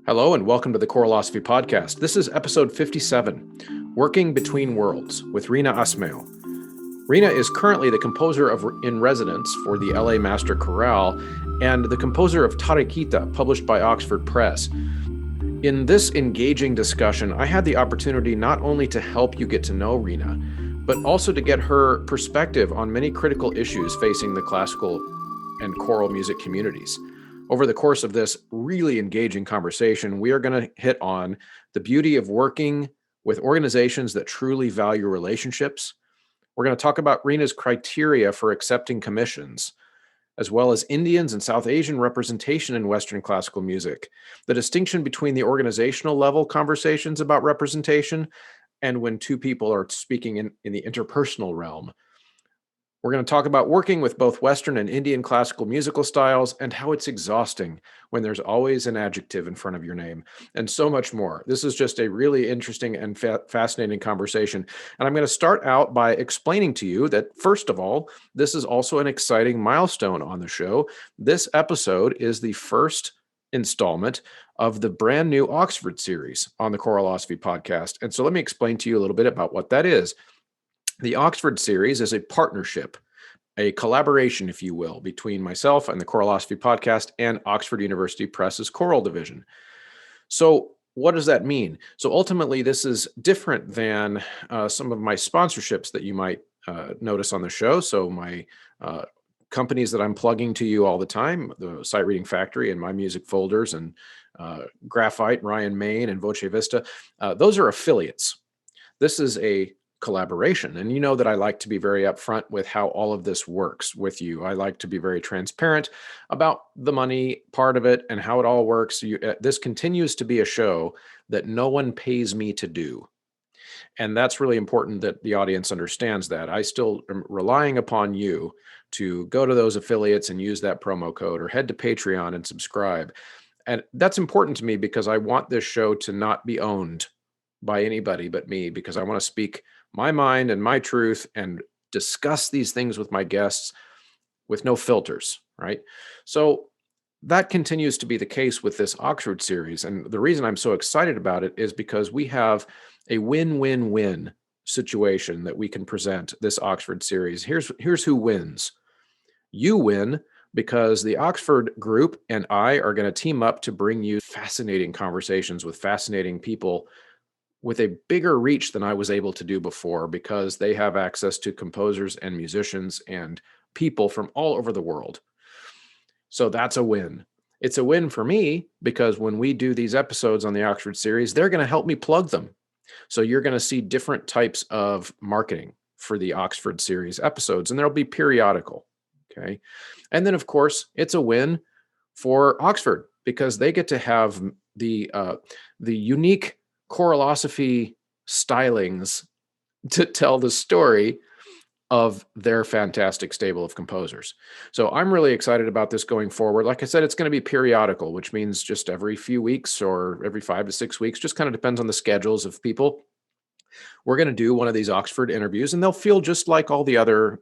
Hello and welcome to the Choralosophy podcast. This is episode 57, Working Between Worlds with Reena Esmail. Reena is currently the composer in residence for the LA Master Chorale and the composer of Tariquita, published by Oxford Press. In this engaging discussion, I had the opportunity not only to help you get to know Reena, but also to get her perspective on many critical issues facing the classical and choral music communities. Over the course of this really engaging conversation, we are going to hit on the beauty of working with organizations that truly value relationships. We're going to talk about Reena's criteria for accepting commissions, as well as Indians and South Asian representation in Western classical music, the distinction between the organizational level conversations about representation and when two people are speaking in the interpersonal realm. We're going to talk about working with both Western and Indian classical musical styles and how it's exhausting when there's always an adjective in front of your name, and so much more. This is just a really interesting and fascinating conversation. And I'm going to start out by explaining to you that, first of all, this is also an exciting milestone on the show. This episode is the first installment of the brand new Oxford series on the Choralosophy podcast. And so let me explain to you a little bit about what that is. The Oxford series is a partnership, a collaboration, if you will, between myself and the Choralosophy podcast and Oxford University Press's choral division. So what does that mean? So ultimately, this is different than some of my sponsorships that you might notice on the show. So my companies that I'm plugging to you all the time, the Sight Reading Factory and My Music Folders and Graphite, Ryan Main, and Voce Vista, those are affiliates. This is a collaboration. And you know that I like to be very upfront with how all of this works with you. I like to be very transparent about the money part of it and how it all works. This continues to be a show that no one pays me to do. And that's really important that the audience understands that. I still am relying upon you to go to those affiliates and use that promo code or head to Patreon and subscribe. And that's important to me because I want this show to not be owned by anybody but me, because I want to speak my mind and my truth and discuss these things with my guests with no filters, right? So that continues to be the case with this Oxford series. And the reason I'm so excited about it is because we have a win-win-win situation that we can present this Oxford series. Here's who wins. You win because the Oxford group and I are going to team up to bring you fascinating conversations with fascinating people with a bigger reach than I was able to do before, because they have access to composers and musicians and people from all over the world. So that's a win. It's a win for me because when we do these episodes on the Oxford series, they're going to help me plug them. So you're going to see different types of marketing for the Oxford series episodes, and they'll be periodical. Okay. And then, of course, it's a win for Oxford because they get to have the unique Choralosophy stylings to tell the story of their fantastic stable of composers. So I'm really excited about this going forward. Like I said, it's going to be periodical, which means just every few weeks or every 5 to 6 weeks, just kind of depends on the schedules of people. We're going to do one of these Oxford interviews, and they'll feel just like all the other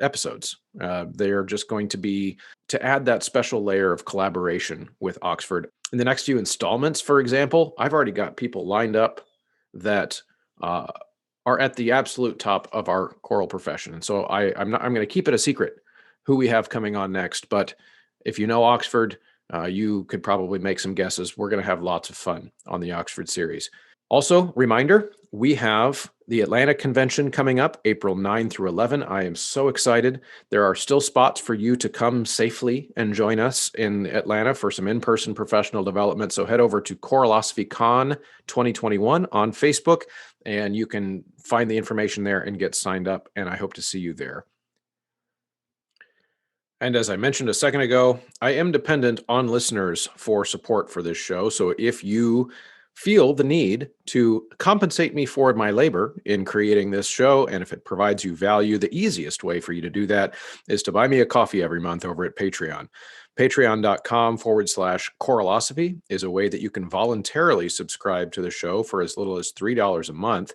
episodes. They're just going to be to add that special layer of collaboration with Oxford. In the next few installments, for example, I've already got people lined up that are at the absolute top of our choral profession. And so I'm going to keep it a secret who we have coming on next. But if you know Oxford, you could probably make some guesses. We're going to have lots of fun on the Oxford series. Also, reminder, we have the Atlanta convention coming up April 9 through 11. I am so excited. There are still spots for you to come safely and join us in Atlanta for some in-person professional development. So head over to Choralosophy Con 2021 on Facebook, and you can find the information there and get signed up. And I hope to see you there. And as I mentioned a second ago, I am dependent on listeners for support for this show. So if you feel the need to compensate me for my labor in creating this show, and if it provides you value, the easiest way for you to do that is to buy me a coffee every month over at Patreon. Patreon.com/Choralosophy is a way that you can voluntarily subscribe to the show for as little as $3 a month.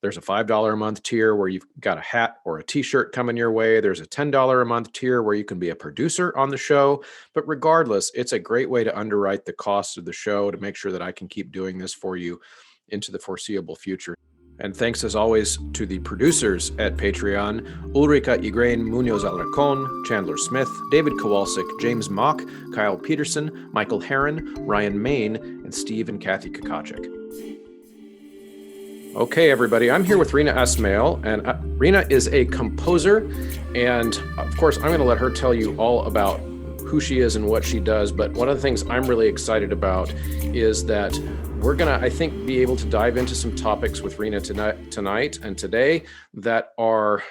There's a $5 a month tier where you've got a hat or a t-shirt coming your way. There's a $10 a month tier where you can be a producer on the show. But regardless, it's a great way to underwrite the cost of the show to make sure that I can keep doing this for you into the foreseeable future. And thanks as always to the producers at Patreon, Ulrika Igrain Munoz Alarcon, Chandler Smith, David Kowalczyk, James Mock, Kyle Peterson, Michael Herron, Ryan Main, and Steve and Kathy Kakachik. Okay, everybody, I'm here with Reena Esmail, and Reena is a composer, and of course, I'm going to let her tell you all about who she is and what she does, but one of the things I'm really excited about is that we're going to, I think, be able to dive into some topics with Reena tonight and today that are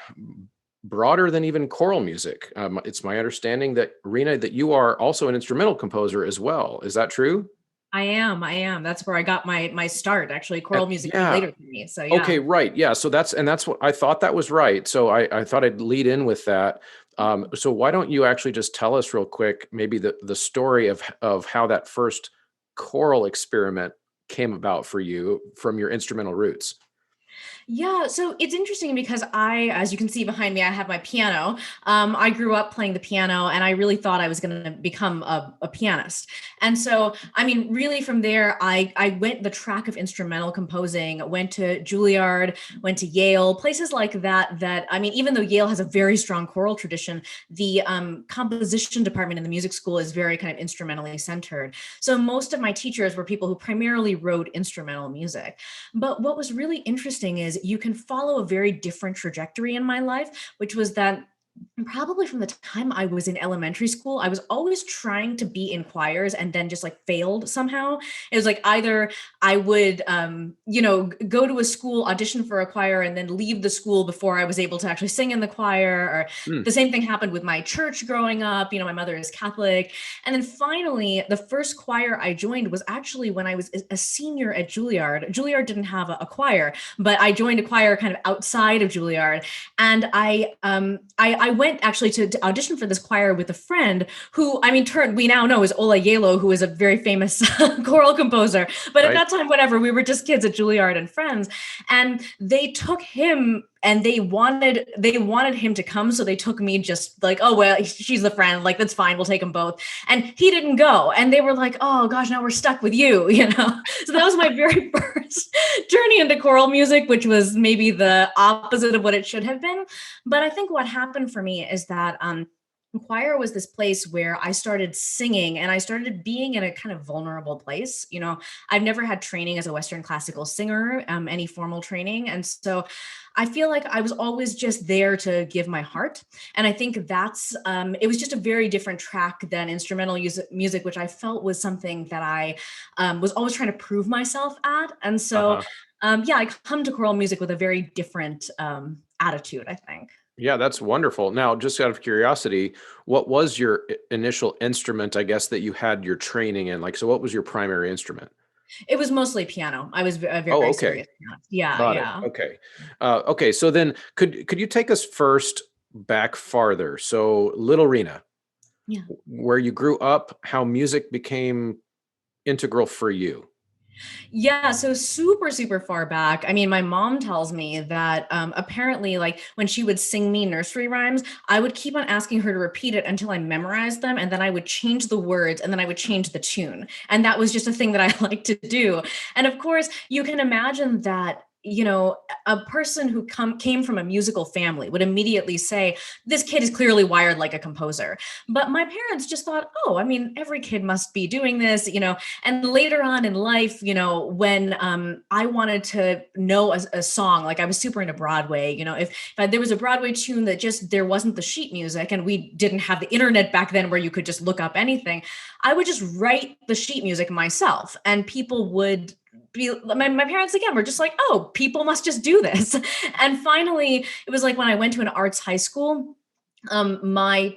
broader than even choral music. It's my understanding that, Reena, that you are also an instrumental composer as well. Is that true? I am. That's where I got my start. Actually, choral music came later than me. So yeah. Okay, right. Yeah. So that's what I thought that was right. So I thought I'd lead in with that. So why don't you actually just tell us real quick, maybe the story of how that first choral experiment came about for you from your instrumental roots? Yeah, so it's interesting because as you can see behind me, I have my piano. I grew up playing the piano and I really thought I was going to become a pianist. And so, I mean, really from there, I went the track of instrumental composing, went to Juilliard, went to Yale, places like that, I mean, even though Yale has a very strong choral tradition, the composition department in the music school is very kind of instrumentally centered. So most of my teachers were people who primarily wrote instrumental music. But what was really interesting is you can follow a very different trajectory in my life, which was that probably from the time I was in elementary school, I was always trying to be in choirs and then just like failed somehow. It was like either I would, go to a school, audition for a choir, and then leave the school before I was able to actually sing in the choir. Or the same thing happened with my church growing up. My mother is Catholic. And then finally, the first choir I joined was actually when I was a senior at Juilliard. Juilliard didn't have a choir, but I joined a choir kind of outside of Juilliard. And I went actually to audition for this choir with a friend who, I mean, we now know is Ola Yelo, who is a very famous choral composer. But at that time, whatever, we were just kids at Juilliard and friends. And they took him and they wanted him to come. So they took me just like, oh, well, she's the friend. Like, that's fine. We'll take them both. And he didn't go. And they were like, oh, gosh, now we're stuck with you, So that was my very first journey into choral music, which was maybe the opposite of what it should have been. But I think what happened for me is that choir was this place where I started singing and I started being in a kind of vulnerable place. I've never had training as a Western classical singer, any formal training. And so I feel like I was always just there to give my heart. And I think it was just a very different track than instrumental music, which I felt was something that I was always trying to prove myself at. And so, I come to choral music with a very different attitude, I think. Yeah, that's wonderful. Now, just out of curiosity, what was your initial instrument, I guess, that you had your training in? Like, so what was your primary instrument? It was mostly piano. I was very serious pianist. Yeah, Got yeah. it. Okay. Okay. So then could you take us first back farther? So little Reena, Yeah. where you grew up, how music became integral for you. Yeah, so super, super far back. I mean, my mom tells me that apparently, like when she would sing me nursery rhymes, I would keep on asking her to repeat it until I memorized them, and then I would change the words, and then I would change the tune. And that was just a thing that I like to do. And of course, you can imagine that a person who came from a musical family would immediately say, this kid is clearly wired like a composer. But my parents just thought, oh, I mean, every kid must be doing this, and later on in life, when I wanted to know a song, like I was super into Broadway, if there was a Broadway tune that there wasn't the sheet music and we didn't have the internet back then where you could just look up anything, I would just write the sheet music myself and people would my parents again were just like, oh, people must just do this. And finally, it was like when I went to an arts high school, my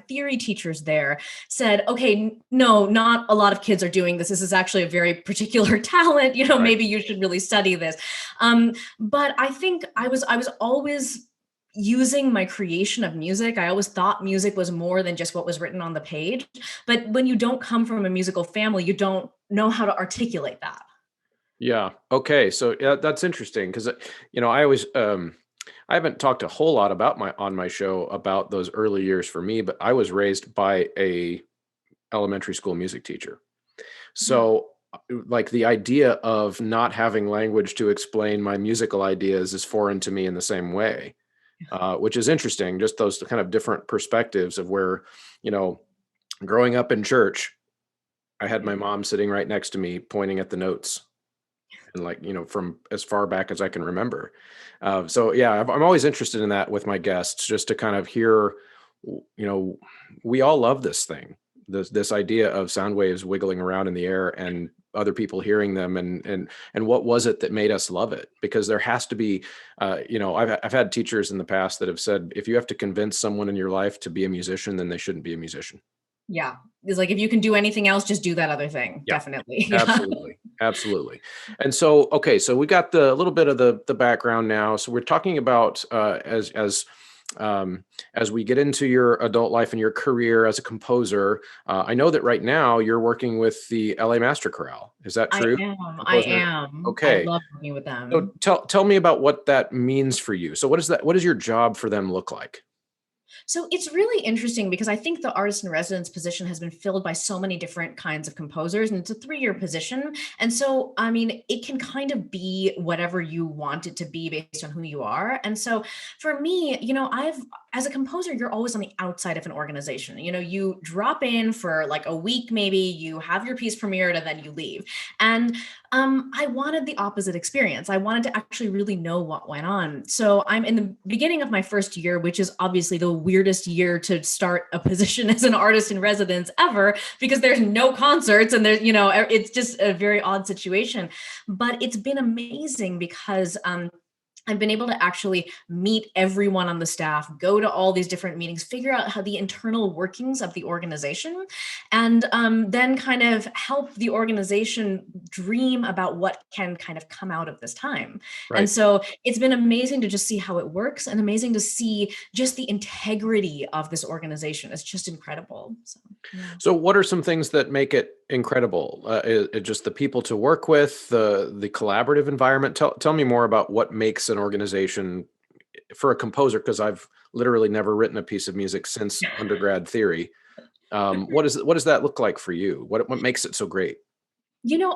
theory teachers there said, okay, no, not a lot of kids are doing this. This is actually a very particular talent. Maybe you should really study this. But I think I was always using my creation of music. I always thought music was more than just what was written on the page. But when you don't come from a musical family, you don't know how to articulate that. Yeah. Okay. So yeah, that's interesting because I always I haven't talked a whole lot about my show about those early years for me, but I was raised by a elementary school music teacher. Yeah. So like the idea of not having language to explain my musical ideas is foreign to me in the same way, which is interesting. Just those kind of different perspectives of where, you know, growing up in church, I had Yeah. my mom sitting right next to me pointing at the notes and like, from as far back as I can remember. So yeah, I'm always interested in that with my guests, just to kind of hear, you know, we all love this thing, this idea of sound waves wiggling around in the air and other people hearing them, and what was it that made us love it? Because there has to be, I've had teachers in the past that have said, if you have to convince someone in your life to be a musician, then they shouldn't be a musician. Yeah. It's like, if you can do anything else, just do that other thing. Yeah. Definitely. Yeah. Absolutely. Absolutely. And so, okay, so we got the little bit of the background now. So we're talking about as we get into your adult life and your career as a composer. I know that right now you're working with the LA Master Chorale. Is that I true? am. I Composer. am. I Okay. love working with So them. tell me about what that means for you. So what is that? What does your job for them look like? So it's really interesting because I think the artist in residence position has been filled by so many different kinds of composers, and it's a 3-year position. And so, I mean, it can kind of be whatever you want it to be based on who you are. And so for me, as a composer, you're always on the outside of an organization. You drop in for like a week, maybe you have your piece premiered and then you leave. And I wanted the opposite experience. I wanted to actually really know what went on. So I'm in the beginning of my first year, which is obviously the weirdest year to start a position as an artist in residence ever, because there's no concerts and it's just a very odd situation. But it's been amazing because I've been able to actually meet everyone on the staff, go to all these different meetings, figure out how the internal workings of the organization, and then kind of help the organization dream about what can kind of come out of this time. And Right. so it's been amazing to just see how it works, and amazing to see just the integrity of this organization. It's just incredible. So, yeah. So, what are some things that make it incredible? It just the people to work with, the collaborative environment. Tell me more about what makes an organization for a composer, because I've literally never written a piece of music since undergrad theory. What does that look like for you? What makes it so great?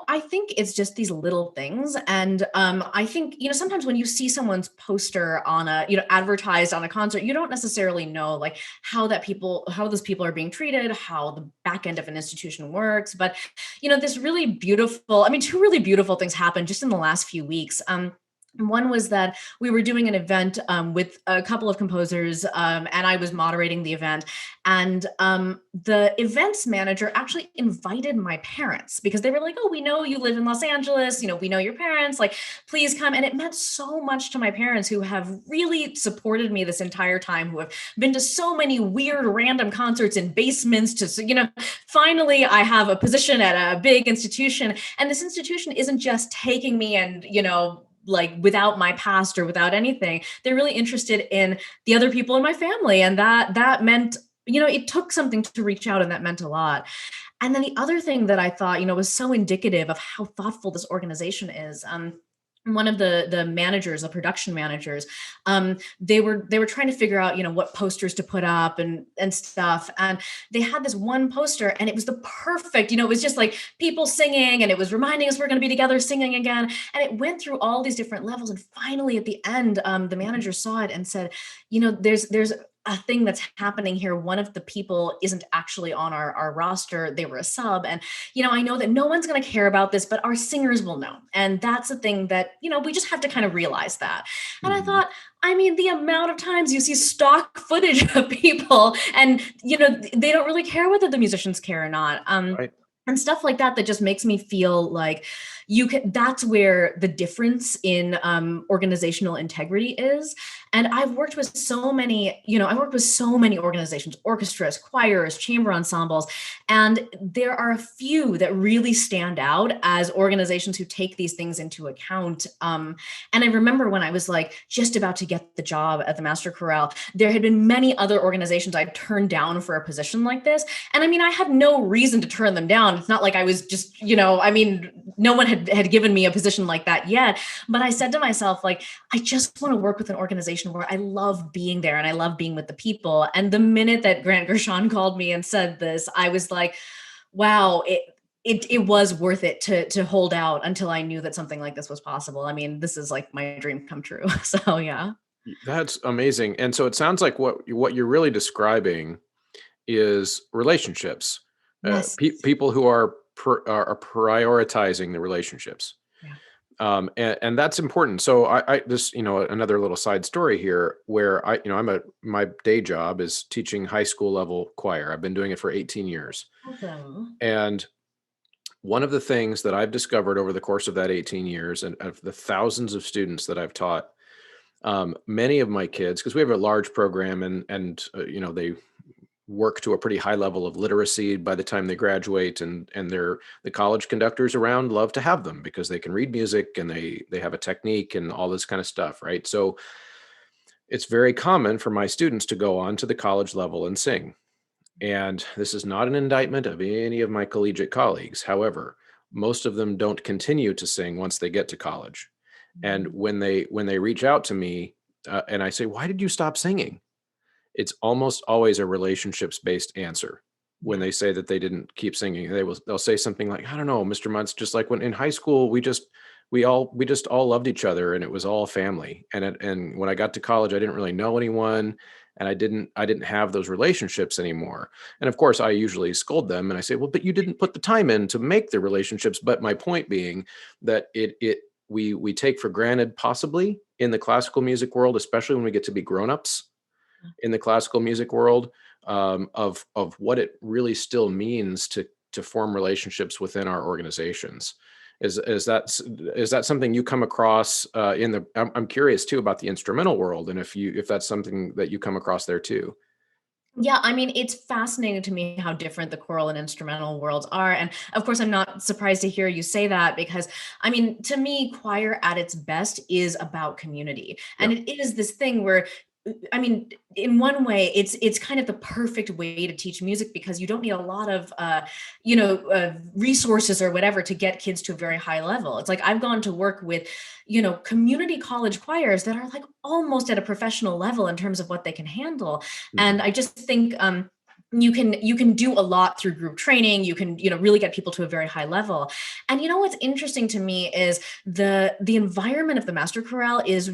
I think it's just these little things. And I think, sometimes when you see someone's poster on advertised on a concert, you don't necessarily know like how those people are being treated, how the back end of an institution works. But, this really beautiful, I mean, two really beautiful things happened just in the last few weeks. One was that we were doing an event with a couple of composers, and I was moderating the event. And the events manager actually invited my parents because they were like, "Oh, we know you live in Los Angeles. We know your parents. Like, please come." And it meant so much to my parents, who have really supported me this entire time, who have been to so many weird, random concerts in basements. Finally, I have a position at a big institution, and this institution isn't just taking me and like without my past or without anything. They're really interested in the other people in my family. And that meant, it took something to reach out, and that meant a lot. And then the other thing that I thought, was so indicative of how thoughtful this organization is. One of the managers, the production managers, they were trying to figure out, what posters to put up and stuff. And they had this one poster, and it was the perfect, it was just like people singing, and it was reminding us we're going to be together singing again. And it went through all these different levels. And finally, at the end, the manager saw it and said, there's a thing that's happening here. One of the people isn't actually on our roster. They were a sub. And, I know that no one's going to care about this, but our singers will know. And that's the thing that, we just have to kind of realize that. And I Mhm. thought, I mean, the amount of times you see stock footage of people and, they don't really care whether the musicians care or not. Right. And stuff like that just makes me feel like that's where the difference in organizational integrity is. And I've worked with so many, organizations, orchestras, choirs, chamber ensembles, and there are a few that really stand out as organizations who take these things into account. And I remember when I was like just about to get the job at the Master Chorale, there had been many other organizations I'd turned down for a position like this. And I mean, I had no reason to turn them down. It's not like I was just, no one had given me a position like that yet. But I said to myself, like, I just want to work with an organization where I love being there and I love being with the people. And the minute that Grant Gershon called me and said this, I was like, wow, it was worth it to hold out until I knew that something like this was possible. I mean, this is like my dream come true. So yeah. That's amazing. And so it sounds like what you're really describing is relationships, Yes. people who are are prioritizing the relationships. Yeah. And that's important. So I this, another little side story here where my day job is teaching high school level choir. I've been doing it for 18 years. Awesome. And one of the things that I've discovered over the course of that 18 years and of the thousands of students that I've taught, many of my kids, because we have a large program and they work to a pretty high level of literacy by the time they graduate, and the college conductors around love to have them because they can read music and they have a technique and all this kind of stuff, right? So it's very common for my students to go on to the college level and sing. And this is not an indictment of any of my collegiate colleagues. However, most of them don't continue to sing once they get to college. And when they reach out to me and I say, "Why did you stop singing?" It's almost always a relationships-based answer. When they say that they didn't keep singing, they'll say something like, "I don't know, Mr. Muntz, just like when in high school, we just all loved each other and it was all family. And when I got to college, I didn't really know anyone and I didn't have those relationships anymore." And of course, I usually scold them and I say, "Well, but you didn't put the time in to make the relationships." But my point being that we take for granted, possibly in the classical music world, especially when we get to be grown-ups in the classical music world, of what it really still means to form relationships within our organizations. Is that something you come across in the? I'm curious too about the instrumental world, and if that's something that you come across there too. Yeah, I mean, it's fascinating to me how different the choral and instrumental worlds are. And of course, I'm not surprised to hear you say that because, I mean, to me, choir at its best is about community. Yeah. And it is this thing where, I mean, in one way, it's kind of the perfect way to teach music because you don't need a lot of, resources or whatever to get kids to a very high level. It's like I've gone to work with, community college choirs that are like almost at a professional level in terms of what they can handle. Mhm. And I just think you can do a lot through group training. You can really get people to a very high level. And what's interesting to me is the environment of the master chorale is,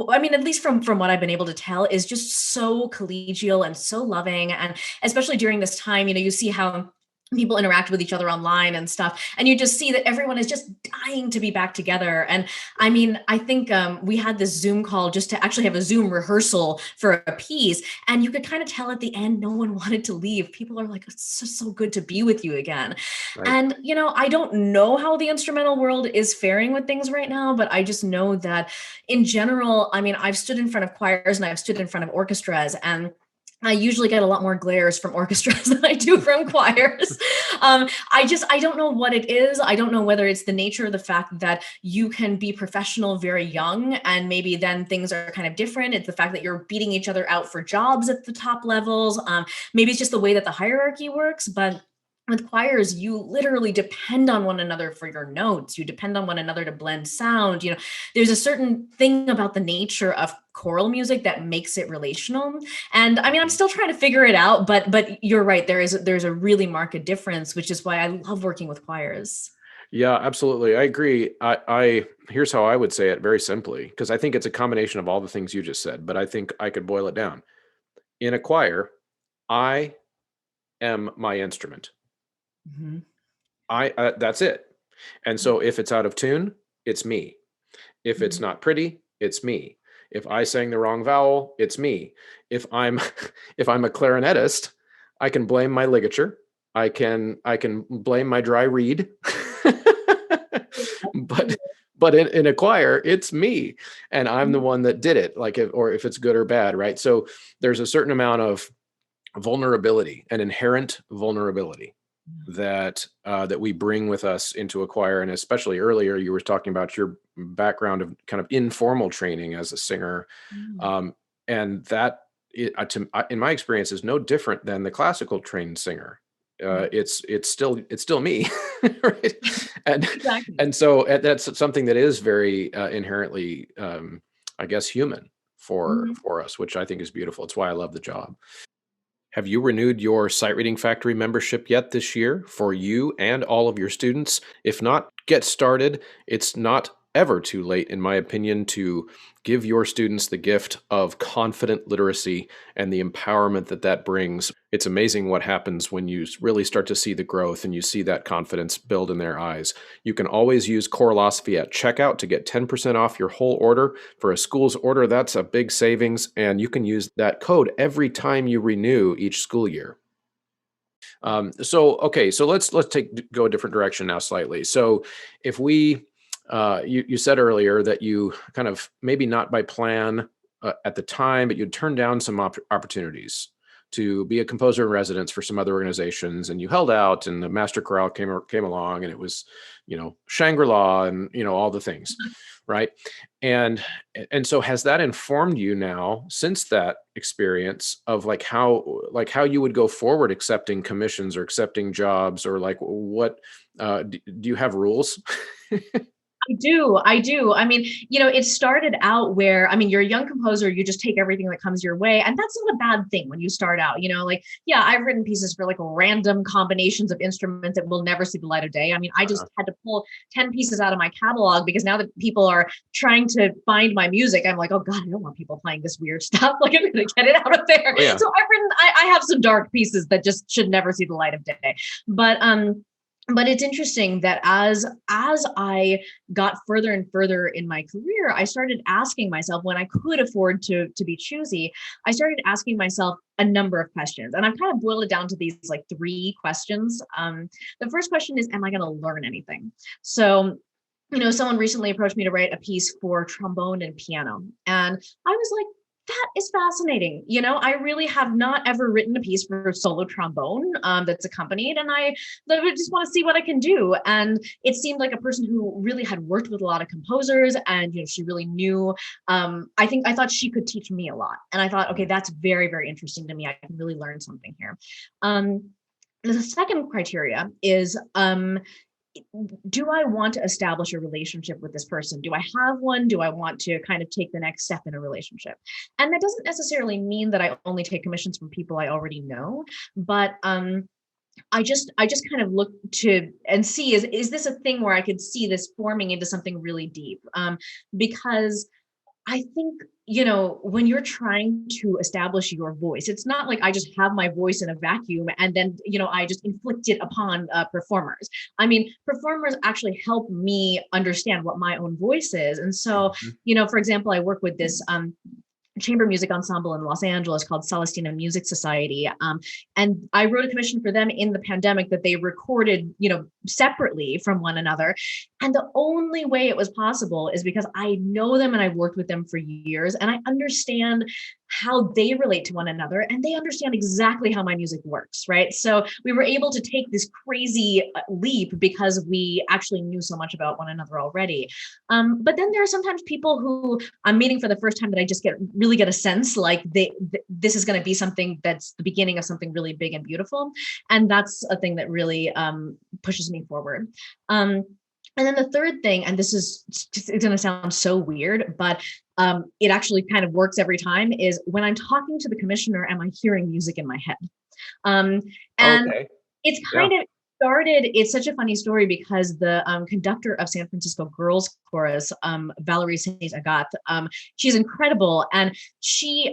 I mean, at least from what I've been able to tell, is just so collegial and so loving. And especially during this time, you see how people interact with each other online and stuff, and you just see that everyone is just dying to be back together. And I mean, I think we had this Zoom call just to actually have a Zoom rehearsal for a piece, and you could kind of tell at the end no one wanted to leave. People are like, "It's just so good to be with you again." Right. And I don't know how the instrumental world is faring with things right now, but I just know that in general, I mean, I've stood in front of choirs and I've stood in front of orchestras, and I usually get a lot more glares from orchestras than I do from choirs. I don't know what it is. I don't know whether it's the nature of the fact that you can be professional very young and maybe then things are kind of different. It's the fact that you're beating each other out for jobs at the top levels. Maybe it's just the way that the hierarchy works, but with choirs, you literally depend on one another for your notes. You depend on one another to blend sound. There's a certain thing about the nature of choral music that makes it relational. And I mean, I'm still trying to figure it out, but you're right. There's a really marked difference, which is why I love working with choirs. Yeah, absolutely. I agree. I here's how I would say it very simply, because I think it's a combination of all the things you just said, but I think I could boil it down. In a choir, I am my instrument. Mhm. That's it. And so if it's out of tune, it's me. If it's Mhm. not pretty, it's me. If I sang the wrong vowel, it's me. If I'm if I'm a clarinetist, I can blame my ligature. I can blame my dry reed. but but in a choir, it's me, and I'm the one that did it. Like if it's good or bad, right? So there's a certain amount of vulnerability, an inherent vulnerability that we bring with us into a choir. And especially earlier, you were talking about your background of kind of informal training as a singer, Mhm. um, and that in my experience is no different than the classical trained singer. it's still me, right? And Exactly. and so that's something that is very inherently, I guess, human for us, which I think is beautiful. It's why I love the job. Have you renewed your Sight Reading Factory membership yet this year for you and all of your students? If not, get started. It's not ever too late, in my opinion, to give your students the gift of confident literacy and the empowerment that that brings. It's amazing what happens when you really start to see the growth and you see that confidence build in their eyes. You can always use Choralosophy at checkout to get 10% off your whole order. For a school's order, that's a big savings, and you can use that code every time you renew each school year. So let's go a different direction now slightly. So if we you said earlier that you kind of, maybe not by plan at the time, but you'd turned down some opportunities to be a composer in residence for some other organizations, and you held out, and the Master Chorale came along, and it was, Shangri-La, and all the things, right? And so has that informed you now, since that experience, of how you would go forward accepting commissions or accepting jobs, or like what do you have rules? I do. I mean, it started out where, I mean, you're a young composer, you just take everything that comes your way. And that's not a bad thing when you start out, like, yeah, I've written pieces for like random combinations of instruments that will never see the light of day. I mean, I just had to pull 10 pieces out of my catalog because now that people are trying to find my music, I'm like, oh God, I don't want people playing this weird stuff. Like, I'm going to get it out of there. Oh, yeah. So I have some dark pieces that just should never see the light of day. But it's interesting that as I got further and further in my career, I started asking myself, when I could afford to be choosy, I started asking myself a number of questions. And I've kind of boiled it down to these like 3 questions. The first question is, am I going to learn anything? So, someone recently approached me to write a piece for trombone and piano. And I was like, that is fascinating. I really have not ever written a piece for solo trombone that's accompanied, and I just want to see what I can do. And it seemed like a person who really had worked with a lot of composers, and she really knew. I thought she could teach me a lot, and I thought, okay, that's very, very interesting to me. I can really learn something here. The second criteria is, do I want to establish a relationship with this person? Do I have one? Do I want to kind of take the next step in a relationship? And that doesn't necessarily mean that I only take commissions from people I already know, but I just kind of look to and see, is this a thing where I could see this forming into something really deep? Because I think, when you're trying to establish your voice, it's not like I just have my voice in a vacuum and then, I just inflict it upon performers. I mean, performers actually help me understand what my own voice is. And so, for example, I work with this chamber music ensemble in Los Angeles called Celestina Music Society. And I wrote a commission for them in the pandemic that they recorded, separately from one another. And the only way it was possible is because I know them and I've worked with them for years, and I understand how they relate to one another, and they understand exactly how my music works, right? So we were able to take this crazy leap because we actually knew so much about one another already. But then there are sometimes people who I'm meeting for the first time that I just really get a sense like this is going to be something that's the beginning of something really big and beautiful. And that's a thing that really pushes me forward. And then the third thing, and this is it's going to sound so weird, but it actually kind of works every time, is when I'm talking to the commissioner, am I hearing music in my head? And Okay. it's kind of started, it's such a funny story because the conductor of San Francisco Girls Chorus, Valerie Saint Agathe, she's incredible. And she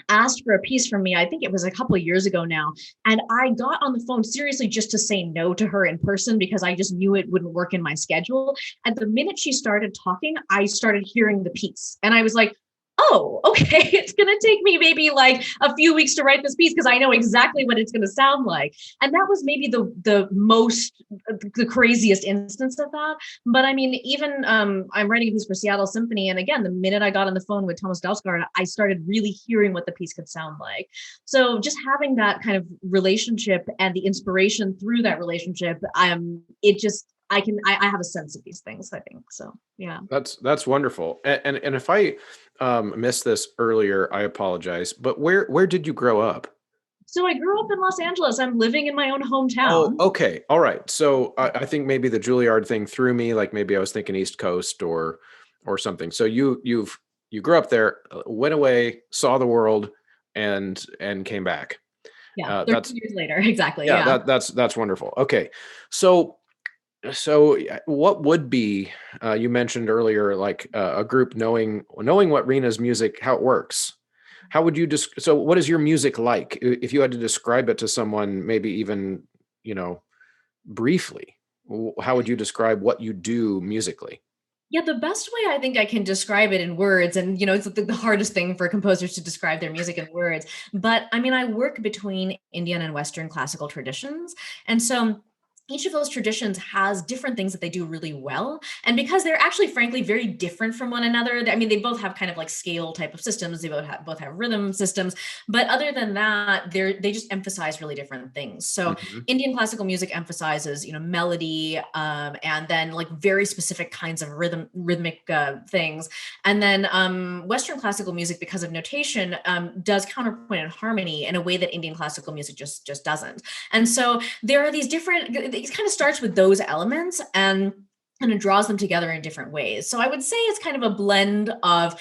asked for a piece from me, I think it was a couple of years ago now. And I got on the phone seriously just to say no to her in person because I just knew it wouldn't work in my schedule. And the minute she started talking, I started hearing the piece. And I was like, oh, okay, it's going to take me maybe like a few weeks to write this piece because I know exactly what it's going to sound like. And that was maybe the craziest instance of that. But I mean, even I'm writing a piece for Seattle Symphony. And again, the minute I got on the phone with Thomas Dausgaard, I started really hearing what the piece could sound like. So just having that kind of relationship and the inspiration through that relationship, I have a sense of these things, I think. So, yeah. That's wonderful. And if I missed this earlier, I apologize. But where did you grow up? So I grew up in Los Angeles. I'm living in my own Oh, hometown. okay. All right. So I think maybe the Juilliard thing threw me, like maybe I was thinking East Coast or something. So you grew up there, went away, saw the world, and came back. Yeah, 13 That's years later. Exactly. yeah, Yeah. that's wonderful. Okay. So what would be you mentioned earlier, like a group knowing what Rena's music, how it works. How would you so what is your music like? If you had to describe it to someone, maybe even, you know, briefly, how would you describe what you do musically? Yeah, the best way I think I can describe it in words, and it's the hardest thing for composers to describe their music in words. But I mean, I work between Indian and Western classical traditions. And so each of those traditions has different things that they do really well. And because they're actually, frankly, very different from one another, I mean, they both have kind of like scale type of systems, they both have rhythm systems. But other than that, they just emphasize really different things. So Mhm. Indian classical music emphasizes, melody, and then like very specific kinds of rhythmic things. And then Western classical music, because of notation, does counterpoint and harmony in a way that Indian classical music just doesn't. And so there are these different. It kind of starts with those elements and it draws them together in different ways. So I would say it's kind of a blend of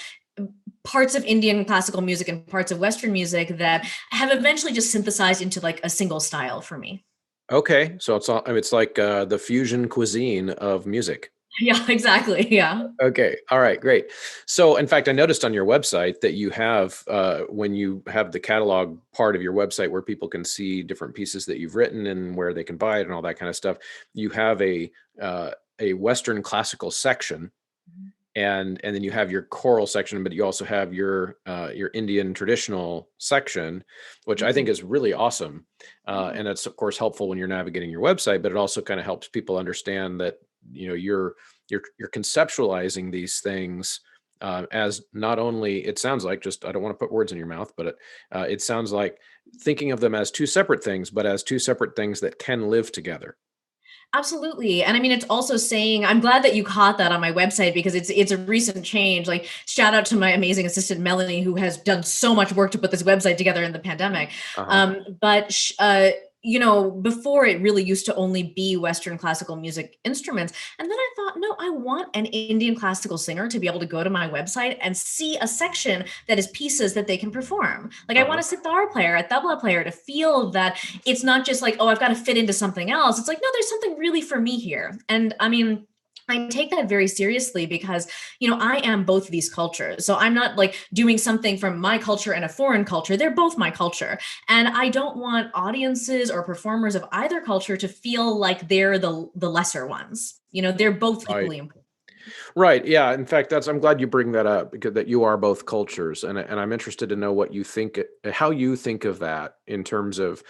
parts of Indian classical music and parts of Western music that have eventually just synthesized into like a single style for me. Okay, so I mean, it's like the fusion cuisine of music. Yeah, exactly. Yeah. Okay. All right. Great. So, in fact, I noticed on your website that you have, when you have the catalog part of your website where people can see different pieces that you've written and where they can buy it and all that kind of stuff, you have a Western classical section, and then you have your choral section, but you also have your Indian traditional section, which I think is really awesome. And it's of course helpful when you're navigating your website, but it also kind of helps people understand that you're conceptualizing these things as not only, it sounds like, just I don't want to put words in your mouth, but it sounds like thinking of them as two separate things, but as two separate things that can live together. Absolutely. And I mean, it's also saying, I'm glad that you caught that on my website because it's a recent change. Like, shout out to my amazing assistant, Melanie, who has done so much work to put this website together in the pandemic. Uh-huh. But before it really used to only be Western classical music instruments. And then I thought, no, I want an Indian classical singer to be able to go to my website and see a section that is pieces that they can perform. Like, I want Uh-huh. a sitar player, a tabla player to feel that it's not just like, oh, I've got to fit into something else. It's like, no, there's something really for me here. And I mean, I take that very seriously because, I am both of these cultures. So I'm not like doing something from my culture and a foreign culture. They're both my culture. And I don't want audiences or performers of either culture to feel like they're the lesser ones. They're both Right. equally important. Right. Yeah. In fact, I'm glad you bring that up, because that you are both cultures, and I'm interested to know what you think, how you think of that in terms of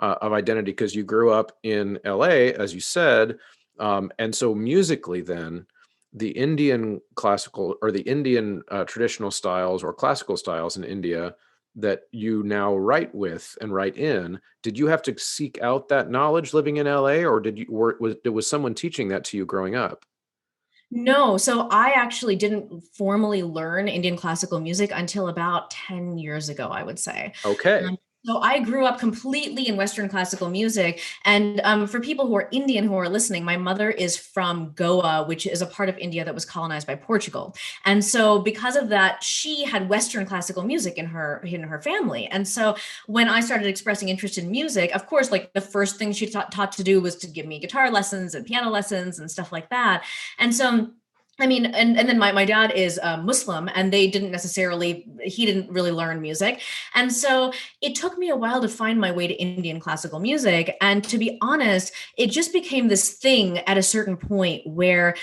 identity, because you grew up in LA, as you said, and so musically, then the Indian classical or the Indian traditional styles or classical styles in India that you now write with and write in, did you have to seek out that knowledge living in LA, or was someone teaching that to you growing up? No, so I actually didn't formally learn Indian classical music until about 10 years ago, I would say. Okay. Um, so I grew up completely in Western classical music. And for people who are Indian who are listening, my mother is from Goa, which is a part of India that was colonized by Portugal. And so because of that, she had Western classical music in her family. And so when I started expressing interest in music, of course, like the first thing she taught to do was to give me guitar lessons and piano lessons and stuff like that. And so I mean, and then my dad is Muslim, and he didn't really learn music. And so it took me a while to find my way to Indian classical music. And to be honest, it just became this thing at a certain point where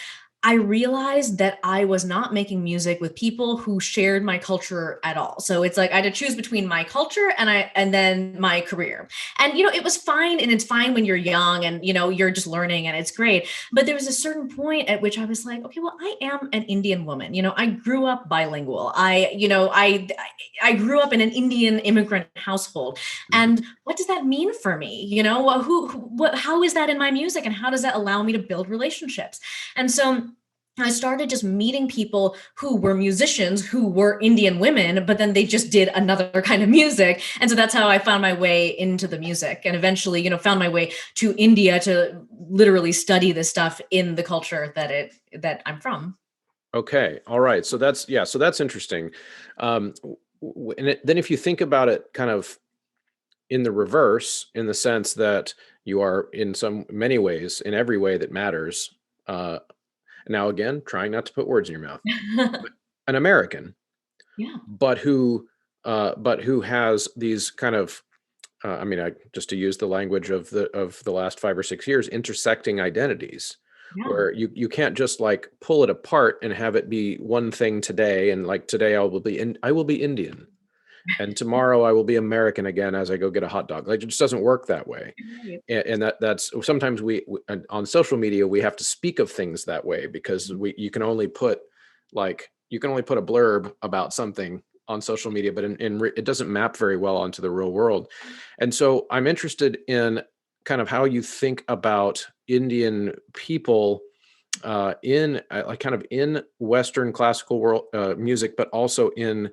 I realized that I was not making music with people who shared my culture at all. So it's like I had to choose between my culture and then my career. And it was fine, and it's fine when you're young and you're just learning and it's great. But there was a certain point at which I was like, okay, well, I am an Indian woman. I grew up bilingual. I grew up in an Indian immigrant household. Mhm. And what does that mean for me? How is that in my music, and how does that allow me to build relationships? And so I started just meeting people who were musicians who were Indian women, but then they just did another kind of music. And so that's how I found my way into the music, and eventually, found my way to India to literally study this stuff in the culture that I'm from. Okay. All right. So that's interesting. Then if you think about it kind of in the reverse, in the sense that you are in many ways, in every way that matters. Now, again, trying not to put words in your mouth, an American, Yeah. but who has these kind of, just to use the language of the last 5 or 6 years, intersecting identities, Yeah. where you can't just like pull it apart and have it be one thing today, and like today I will be Indian, and tomorrow I will be American again as I go get a hot dog. Like, it just doesn't work that way. And that's sometimes we on social media we have to speak of things that way, because you can only put a blurb about something on social media, but it doesn't map very well onto the real world. And so I'm interested in kind of how you think about Indian people in kind of in Western classical world music, but also in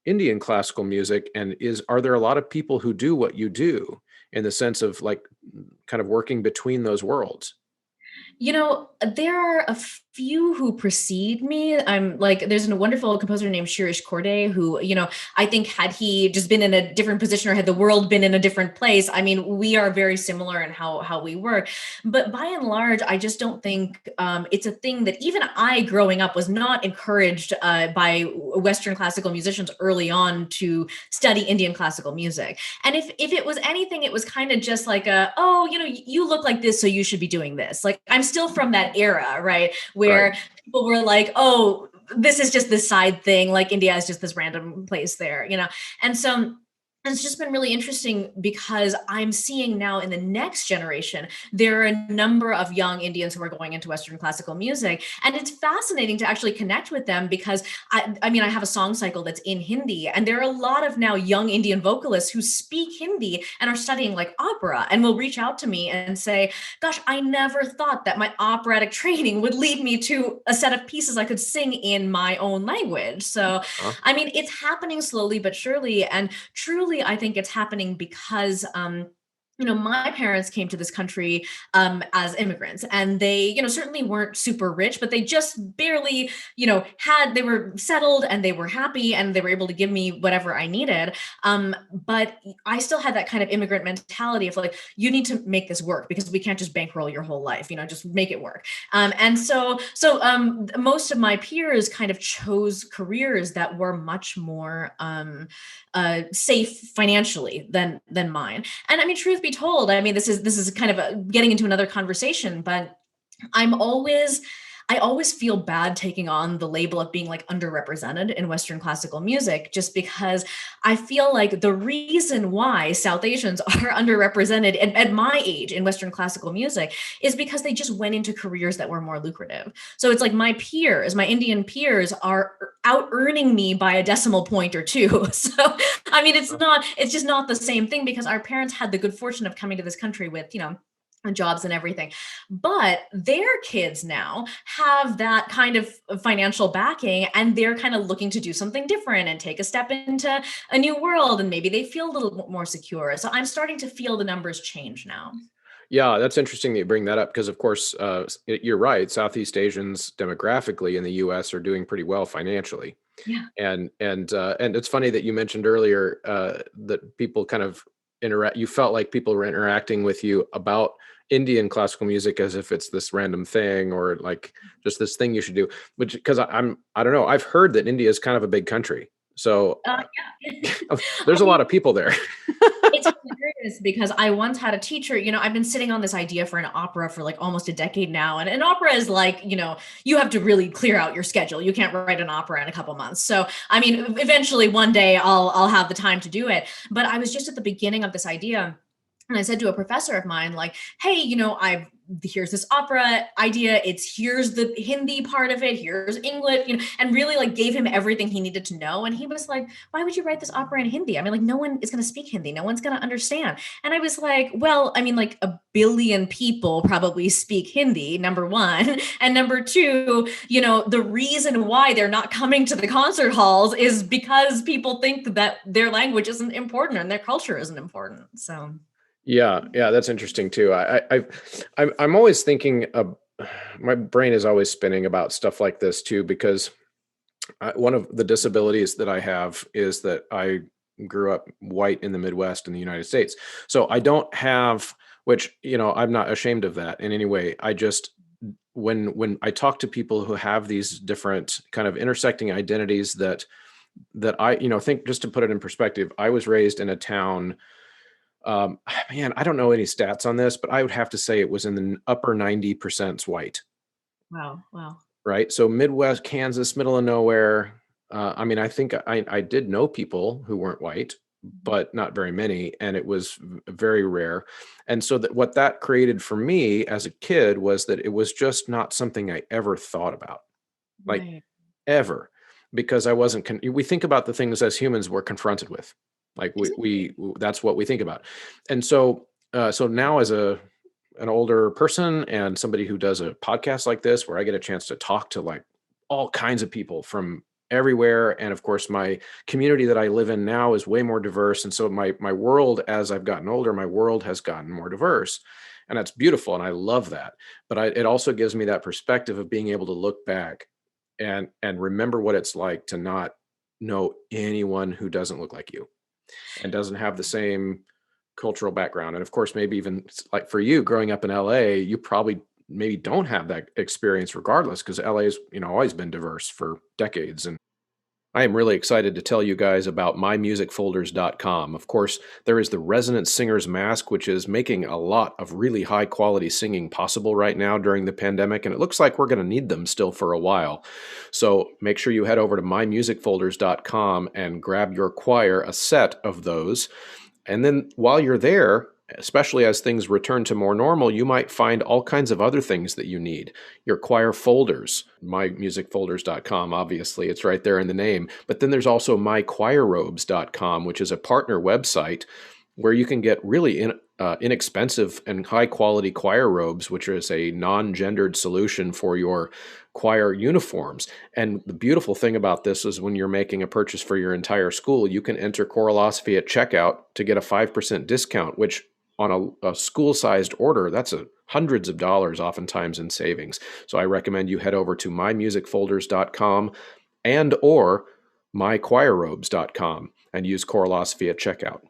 Indian classical music. And are there a lot of people who do what you do, in the sense of like kind of working between those worlds? There are a few who precede me. There's a wonderful composer named Shirish Korde who, I think had he just been in a different position, or had the world been in a different place, I mean, we are very similar in how we work. But by and large, I just don't think it's a thing that even I, growing up, was not encouraged by Western classical musicians early on to study Indian classical music. And if it was anything, it was kind of just like you look like this, so you should be doing this. Like, I'm still from that era, right? Where people were like, oh, this is just this side thing. Like, India is just this random place there, And so it's just been really interesting, because I'm seeing now in the next generation, there are a number of young Indians who are going into Western classical music. And it's fascinating to actually connect with them, because I have a song cycle that's in Hindi, and there are a lot of now young Indian vocalists who speak Hindi and are studying like opera, and will reach out to me and say, gosh, I never thought that my operatic training would lead me to a set of pieces I could sing in my own language. So, it's happening slowly but surely. And truly, I think it's happening because my parents came to this country as immigrants, and they, certainly weren't super rich, but they just barely, they were settled and they were happy and they were able to give me whatever I needed. But I still had that kind of immigrant mentality of like, you need to make this work, because we can't just bankroll your whole life, just make it work. And so most of my peers kind of chose careers that were much more safe financially than mine. And truth be told, this is kind of getting into another conversation, but I always feel bad taking on the label of being like underrepresented in Western classical music, just because I feel like the reason why South Asians are underrepresented at my age in Western classical music is because they just went into careers that were more lucrative. So it's like my Indian peers are out earning me by a decimal point or two. So, it's just not the same thing, because our parents had the good fortune of coming to this country with, jobs and everything. But their kids now have that kind of financial backing, and they're kind of looking to do something different and take a step into a new world, and maybe they feel a little more secure. So I'm starting to feel the numbers change now. Yeah, that's interesting that you bring that up, because of course, you're right. Southeast Asians demographically in the U.S. are doing pretty well financially. Yeah. And it's funny that you mentioned earlier that people kind of you felt like people were interacting with you about Indian classical music as if it's this random thing, or like just this thing you should do. Which, because I don't know, I've heard that India is kind of a big country, so Yeah. there's a lot of people there. It's hilarious, because I once had a teacher, I've been sitting on this idea for an opera for like almost a decade now. And an opera is like, you have to really clear out your schedule. You can't write an opera in a couple months. So, eventually one day I'll have the time to do it. But I was just at the beginning of this idea. And I said to a professor of mine, like, hey, I've here's this opera idea. Here's the Hindi part of it. Here's English, and really like gave him everything he needed to know. And he was like, why would you write this opera in Hindi? I mean, like no one is going to speak Hindi. No one's going to understand. And I was like, well, I mean, like a billion people probably speak Hindi, number one. And number two, the reason why they're not coming to the concert halls is because people think that their language isn't important and their culture isn't important. So. Yeah, that's interesting too. I'm always thinking of, my brain is always spinning about stuff like this too, because one of the disabilities that I have is that I grew up white in the Midwest in the United States. So I don't have, which, I'm not ashamed of that in any way. I just, when I talk to people who have these different kind of intersecting identities that I, think, just to put it in perspective, I was raised in a town, man, I don't know any stats on this, but I would have to say it was in the upper 90% white. Wow. Right. So Midwest, Kansas, middle of nowhere. I mean, I think I did know people who weren't white, but not very many. And it was very rare. And so what that created for me as a kid was that it was just not something I ever thought about, like Right. ever, because I wasn't, we think about the things as humans we're confronted with. Like we that's what we think about. And so, so now as an older person and somebody who does a podcast like this, where I get a chance to talk to like all kinds of people from everywhere. And of course, my community that I live in now is way more diverse. And so my world, as I've gotten older, my world has gotten more diverse. And that's beautiful. And I love that. But it also gives me that perspective of being able to look back and remember what it's like to not know anyone who doesn't look like you and doesn't have the same cultural background. And of course, maybe even like for you growing up in LA, you probably maybe don't have that experience regardless, because LA's, always been diverse for decades. And I am really excited to tell you guys about mymusicfolders.com. Of course, there is the Resonant Singer's Mask, which is making a lot of really high quality singing possible right now during the pandemic, and it looks like we're going to need them still for a while. So make sure you head over to mymusicfolders.com and grab your choir a set of those. And then while you're there, especially as things return to more normal, you might find all kinds of other things that you need. Your choir folders, mymusicfolders.com, obviously, it's right there in the name. But then there's also mychoirrobes.com, which is a partner website where you can get really inexpensive and high quality choir robes, which is a non-gendered solution for your choir uniforms. And the beautiful thing about this is when you're making a purchase for your entire school, you can enter Choralosophy at checkout to get a 5% discount, which on a school-sized order, that's hundreds of dollars oftentimes in savings. So I recommend you head over to mymusicfolders.com and or mychoirrobes.com and use Choralosophy at checkout.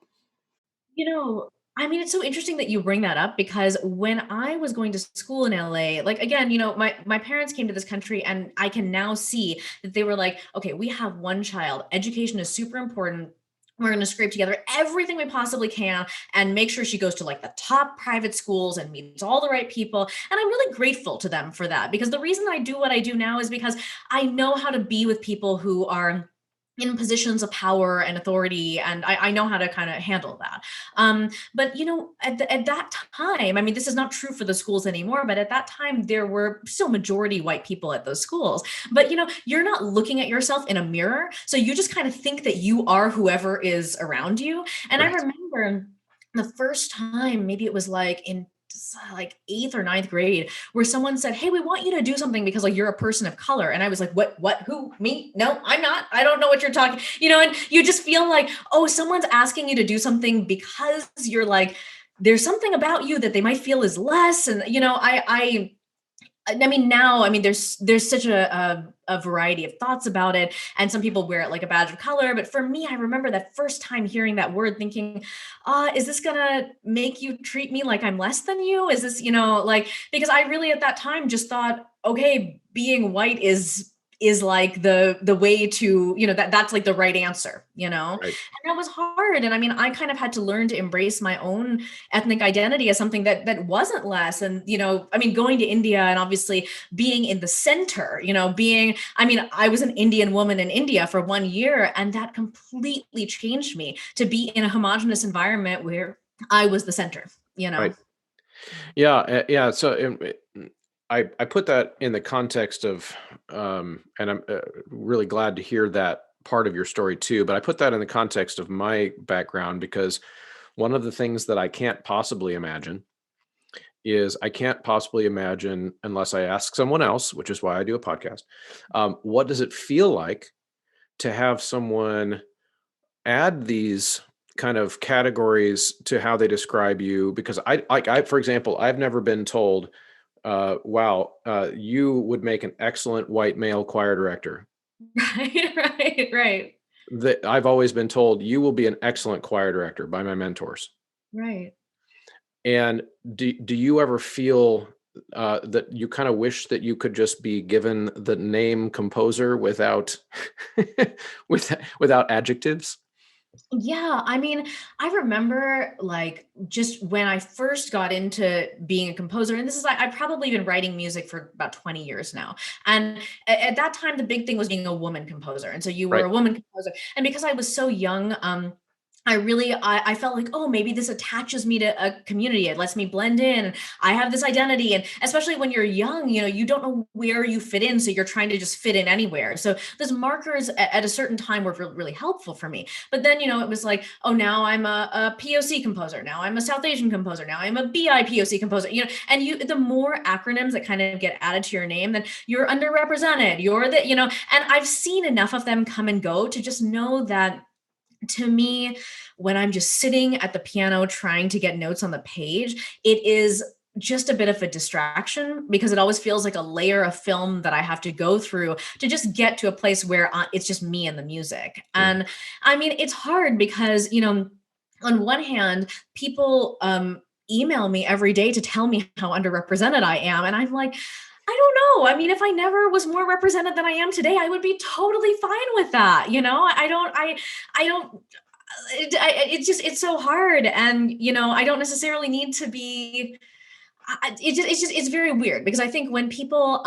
I mean, it's so interesting that you bring that up, because when I was going to school in LA, like, again, my parents came to this country, and I can now see that they were like, okay, we have one child. Education is super important. We're going to scrape together everything we possibly can and make sure she goes to like the top private schools and meets all the right people. And I'm really grateful to them for that, because the reason I do what I do now is because I know how to be with people who are in positions of power and authority, and I know how to kind of handle that. But at that time, I mean, this is not true for the schools anymore, but at that time there were still majority white people at those schools. But you're not looking at yourself in a mirror, so you just kind of think that you are whoever is around you. And Right. I remember the first time, maybe it was like in like 8th or 9th grade, where someone said, hey, we want you to do something because like you're a person of color. And I was like, what, who, me? No, I'm not. I don't know what you're talking, and you just feel like, oh, someone's asking you to do something because you're like, there's something about you that they might feel is less. And, I mean, now, there's such a variety of thoughts about it. And some people wear it like a badge of color. But for me, I remember that first time hearing that word thinking, is this going to make you treat me like I'm less than you? Is this, because I really at that time just thought, okay, being white is like the way to, that's like the right answer, Right. and that was hard. And I kind of had to learn to embrace my own ethnic identity as something that wasn't less. And, going to India and obviously being in the center, I was an Indian woman in India for 1 year, and that completely changed me to be in a homogenous environment where I was the center. Right. Yeah. So I put that in the context of, and I'm really glad to hear that part of your story too. But I put that in the context of my background because one of the things that I can't possibly imagine is I can't possibly imagine unless I ask someone else, which is why I do a podcast. What does it feel like to have someone add these kind of categories to how they describe you? Because for example, I've never been told, wow, you would make an excellent white male choir director. Right, right, right, That I've always been told you will be an excellent choir director by my mentors. right. And do you ever feel that you kind of wish that you could just be given the name composer without without adjectives? Yeah, I mean, I remember like just when I first got into being a composer, and this is like I've probably been writing music for about 20 years now. And at that time, the big thing was being a woman composer. And so you were Right. a woman composer. And because I was so young, I felt like, oh, maybe this attaches me to a community. It lets me blend in. And I have this identity. And especially when you're young, you don't know where you fit in. So you're trying to just fit in anywhere. So those markers at a certain time were really helpful for me. But then, it was like, oh, now I'm a POC composer. Now I'm a South Asian composer. Now I'm a BIPOC composer. And the more acronyms that kind of get added to your name, then you're underrepresented. And I've seen enough of them come and go to just know that to me, when I'm just sitting at the piano trying to get notes on the page, it is just a bit of a distraction because it always feels like a layer of film that I have to go through to just get to a place where it's just me and the music. Mhm. And I mean, it's hard because, on one hand, people email me every day to tell me how underrepresented I am. And I'm like, I don't know. I mean, if I never was more represented than I am today, I would be totally fine with that. I don't, it's so hard. And, I don't necessarily need to be, it's very weird because I think when people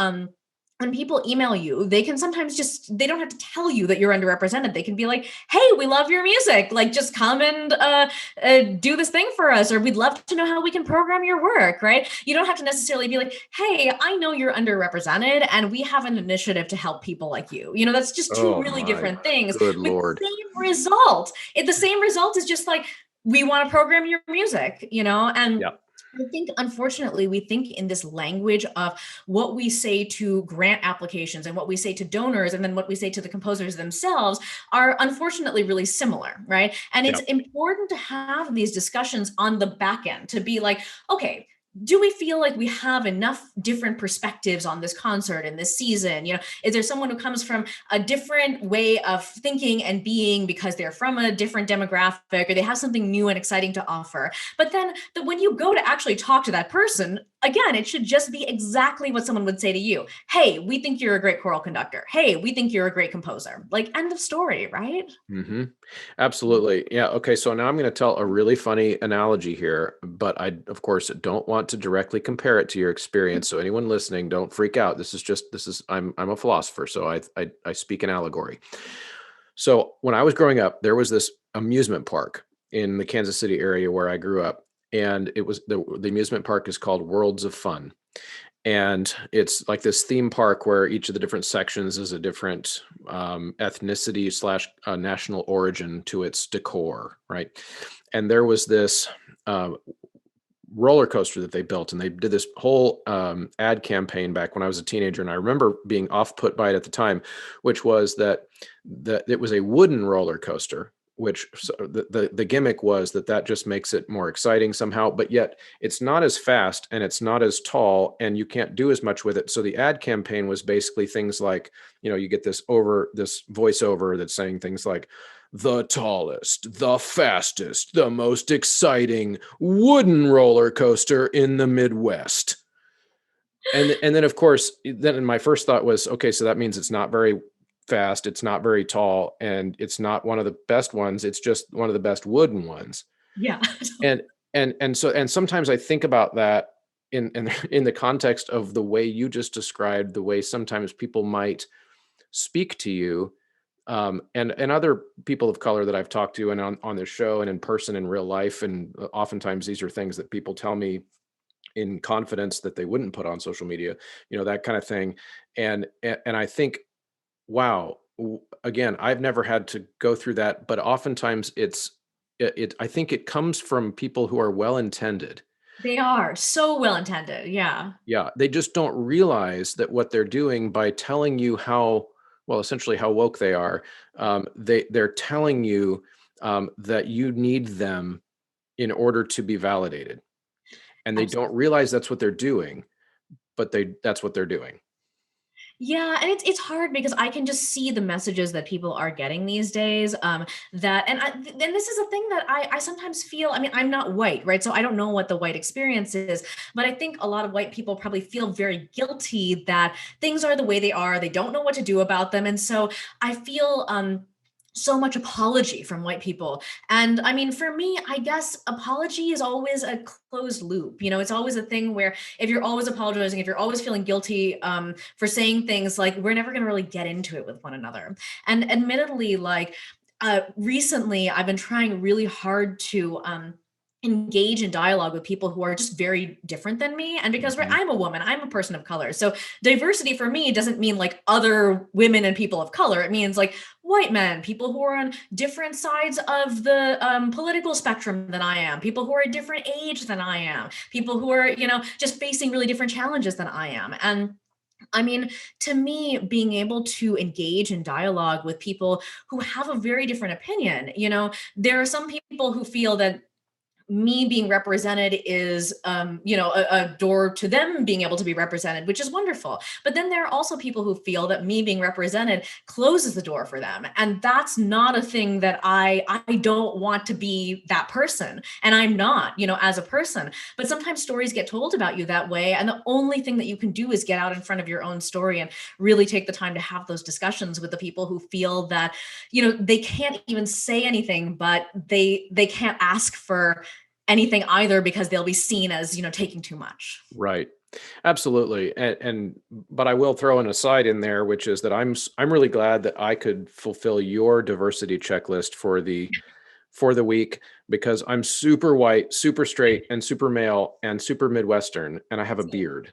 email you, they can sometimes they don't have to tell you that you're underrepresented. They can be like, hey, we love your music. Like, just come and do this thing for us, or we'd love to know how we can program your work, right? You don't have to necessarily be like, hey, I know you're underrepresented and we have an initiative to help people like you. That's just two Oh really my different things good with Lord. the same result. The same result is just like, we want to program your music, and Yeah. I think, unfortunately, we think in this language of what we say to grant applications and what we say to donors and then what we say to the composers themselves are unfortunately really similar, right? And Yeah. it's important to have these discussions on the back end to be like, okay, do we feel like we have enough different perspectives on this concert and this season? Is there someone who comes from a different way of thinking and being because they're from a different demographic or they have something new and exciting to offer? But then when you go to actually talk to that person, again, it should just be exactly what someone would say to you. Hey, we think you're a great choral conductor. Hey, we think you're a great composer. Like, end of story, right? Hmm. Absolutely. Yeah. Okay. So now I'm going to tell a really funny analogy here, but I, of course, don't want to directly compare it to your experience. So anyone listening, don't freak out. I'm a philosopher, so I speak in allegory. So when I was growing up, there was this amusement park in the Kansas City area where I grew up, and it was the amusement park is called Worlds of Fun. And it's like this theme park where each of the different sections is a different ethnicity slash national origin to its decor, right? And there was this uh, roller coaster that they built, and they did this whole ad campaign back when I was a teenager. And I remember being off put by it at the time, which was that it was a wooden roller coaster. Which the gimmick was that just makes it more exciting somehow, but yet it's not as fast and it's not as tall and you can't do as much with it. So the ad campaign was basically things like, you get this voiceover that's saying things like, the tallest, the fastest, the most exciting wooden roller coaster in the Midwest. And then of course, then my first thought was, okay, so that means it's not very fast, it's not very tall, and it's not one of the best ones, it's just one of the best wooden ones. Yeah. And and sometimes I think about that in in the context of the way you just described, the way sometimes people might speak to you, and other people of color that I've talked to and on this show and in person in real life. And oftentimes these are things that people tell me in confidence that they wouldn't put on social media, that kind of thing. And I think, wow, again, I've never had to go through that, but oftentimes I think it comes from people who are well intended. They are so well intended. Yeah. Yeah, they just don't realize that what they're doing by telling you essentially how woke they are. They're telling you that you need them in order to be validated, and they don't Absolutely. realize that's what they're doing, but that's what they're doing. Yeah, and it's hard because I can just see the messages that people are getting these days. That and this is a thing that I sometimes feel. I mean, I'm not white, right? So I don't know what the white experience is, but I think a lot of white people probably feel very guilty that things are the way they are. They don't know what to do about them, and so I feel so much apology from white people. And I mean, for me, I guess apology is always a closed loop. It's always a thing where if you're always apologizing, if you're always feeling guilty for saying things, like, we're never going to really get into it with one another. And admittedly, like, recently, I've been trying really hard to engage in dialogue with people who are just very different than me. And because Mhm. I'm a woman, I'm a person of color. So diversity for me doesn't mean like other women and people of color. It means like white men, people who are on different sides of the political spectrum than I am, people who are a different age than I am, people who are, just facing really different challenges than I am. And I mean, to me, being able to engage in dialogue with people who have a very different opinion, there are some people who feel that me being represented is a door to them being able to be represented, which is wonderful. But then there are also people who feel that me being represented closes the door for them, and that's not a thing that I don't want to be that person, and I'm not, as a person. But sometimes stories get told about you that way, and the only thing that you can do is get out in front of your own story and really take the time to have those discussions with the people who feel that they can't even say anything, but they can't ask for anything either because they'll be seen as, taking too much. Right. Absolutely. But I will throw an aside in there, which is that I'm really glad that I could fulfill your diversity checklist for the week, because I'm super white, super straight, and super male, and super Midwestern, and I have a beard.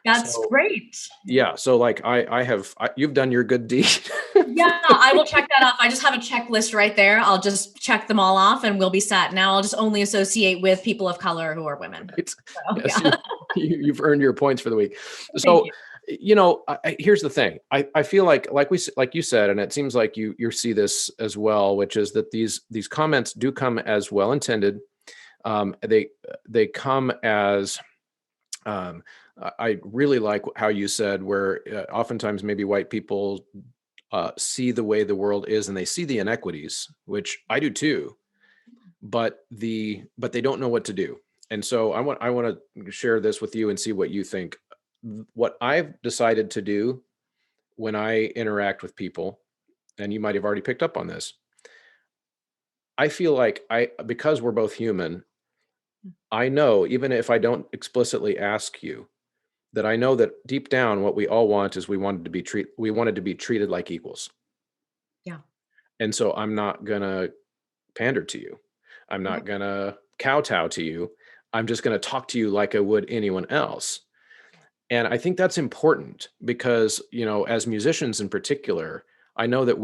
That's So great. yeah, so like you've done your good deed. Yeah, I will check that off. I just have a checklist right there. I'll just check them all off and we'll be set. Now I'll just only associate with people of color who are women. So, Yes, yeah. you've earned your points for the week. Thank So, you. here's the thing. I feel like you said, and it seems like you see this as well, which is that these comments do come as well intended. They come as I really like how you said, where oftentimes maybe white people see the way the world is and they see the inequities, which I do too, but they don't know what to do. And so I want to share this with you and see what you think. What I've decided to do when I interact with people, and you might have already picked up on this, I feel like because we're both human, I know, even if I don't explicitly ask you, that I know that deep down what we all want is we wanted to be treated like equals. Yeah. And so I'm not gonna pander to you. I'm not Yep. gonna kowtow to you. I'm just gonna talk to you like I would anyone else. And I think that's important because, as musicians in particular, I know that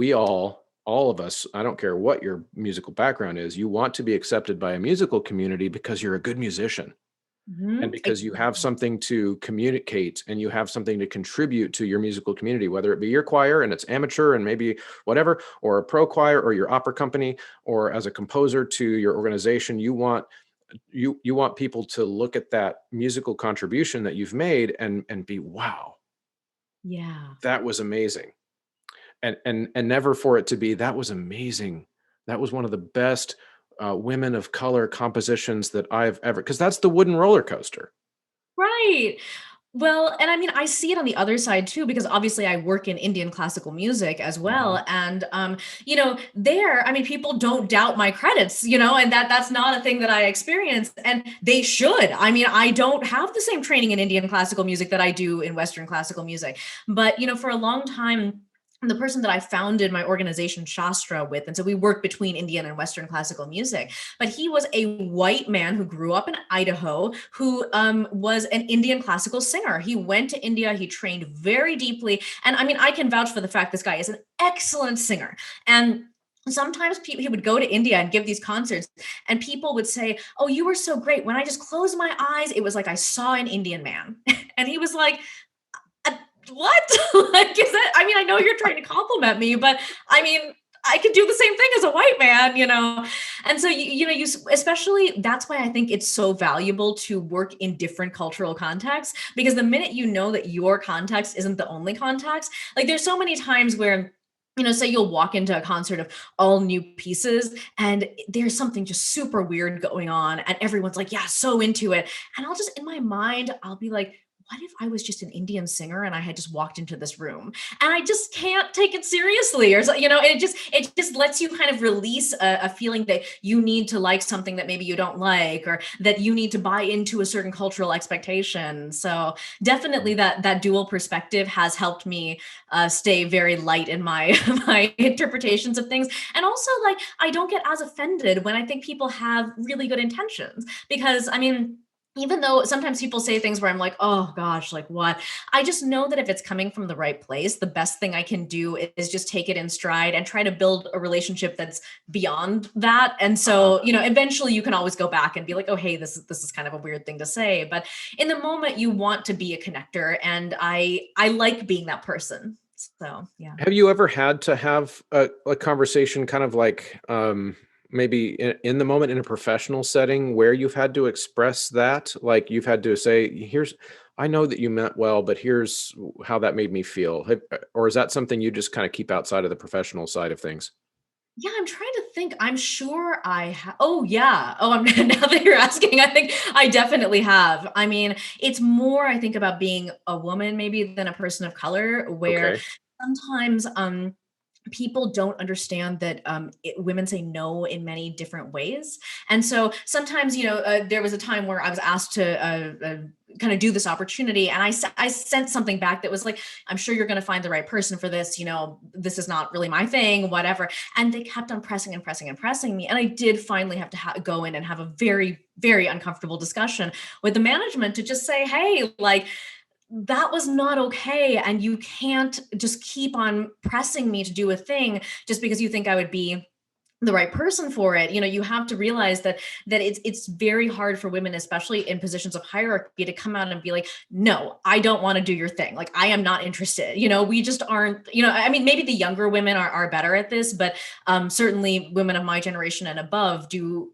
all of us, I don't care what your musical background is, you want to be accepted by a musical community because you're a good musician, and Mhm. because you have something to communicate and you have something to contribute to your musical community, whether it be your choir and it's amateur and maybe whatever, or a pro choir, or your opera company, or as a composer to your organization. You want people to look at that musical contribution that you've made and be, wow, Yeah. that was amazing. And never for it to be, that was amazing, that was one of the best women of color compositions that I've ever, because that's the wooden roller coaster. Right. Well, and I mean, I see it on the other side too, because obviously I work in Indian classical music as Mhm. well. And, there, I mean, people don't doubt my credits, and that's not a thing that I experienced, and they should. I mean, I don't have the same training in Indian classical music that I do in Western classical music, but, for a long time, the person that I founded my organization Shastra with. And so we work between Indian and Western classical music. But he was a white man who grew up in Idaho, who was an Indian classical singer. He went to India, he trained very deeply. And I mean, I can vouch for the fact this guy is an excellent singer. And sometimes he would go to India and give these concerts, and people would say, "Oh, you were so great. When I just closed my eyes, it was like I saw an Indian man." And he was like, what? Like, is that, I mean, I know you're trying to compliment me, but I mean, I could do the same thing as a white man, you know? And so, you especially, that's why I think it's so valuable to work in different cultural contexts, because the minute you know that your context isn't the only context, like there's so many times where, say you'll walk into a concert of all new pieces and there's something just super weird going on and everyone's like, yeah, so into it. And I'll just, in my mind, I'll be like, what if I was just an Indian singer and I had just walked into this room and I just can't take it seriously, or so, it just lets you kind of release a feeling that you need to like something that maybe you don't like, or that you need to buy into a certain cultural expectation. So definitely that dual perspective has helped me stay very light in my my interpretations of things. And also, like, I don't get as offended when I think people have really good intentions, because I mean, even though sometimes people say things where I'm like, oh gosh, like what? I just know that if it's coming from the right place, the best thing I can do is just take it in stride and try to build a relationship that's beyond that. And so, eventually you can always go back and be like, oh, hey, this is kind of a weird thing to say. But in the moment, you want to be a connector. And I like being that person. So, yeah. Have you ever had to have a conversation kind of like, maybe in the moment in a professional setting where you've had to express that, like you've had to say, I know that you meant well, but here's how that made me feel? Or is that something you just kind of keep outside of the professional side of things? Yeah, I'm trying to think. I'm sure I have. Oh, yeah. Oh, I'm now that you're asking, I think I definitely have. I mean, it's more, I think, about being a woman maybe than a person of color, where Okay. sometimes people don't understand that women say no in many different ways. And so sometimes, there was a time where I was asked to kind of do this opportunity, and I sent something back that was like, I'm sure you're going to find the right person for this. This is not really my thing, whatever. And they kept on pressing and pressing and pressing me. And I did finally have to go in and have a very, very uncomfortable discussion with the management to just say, hey, like, that was not okay. And you can't just keep on pressing me to do a thing just because you think I would be the right person for it. You have to realize that it's very hard for women, especially in positions of hierarchy, to come out and be like, no, I don't want to do your thing. Like, I am not interested. We just aren't, I mean, maybe the younger women are better at this, but certainly women of my generation and above do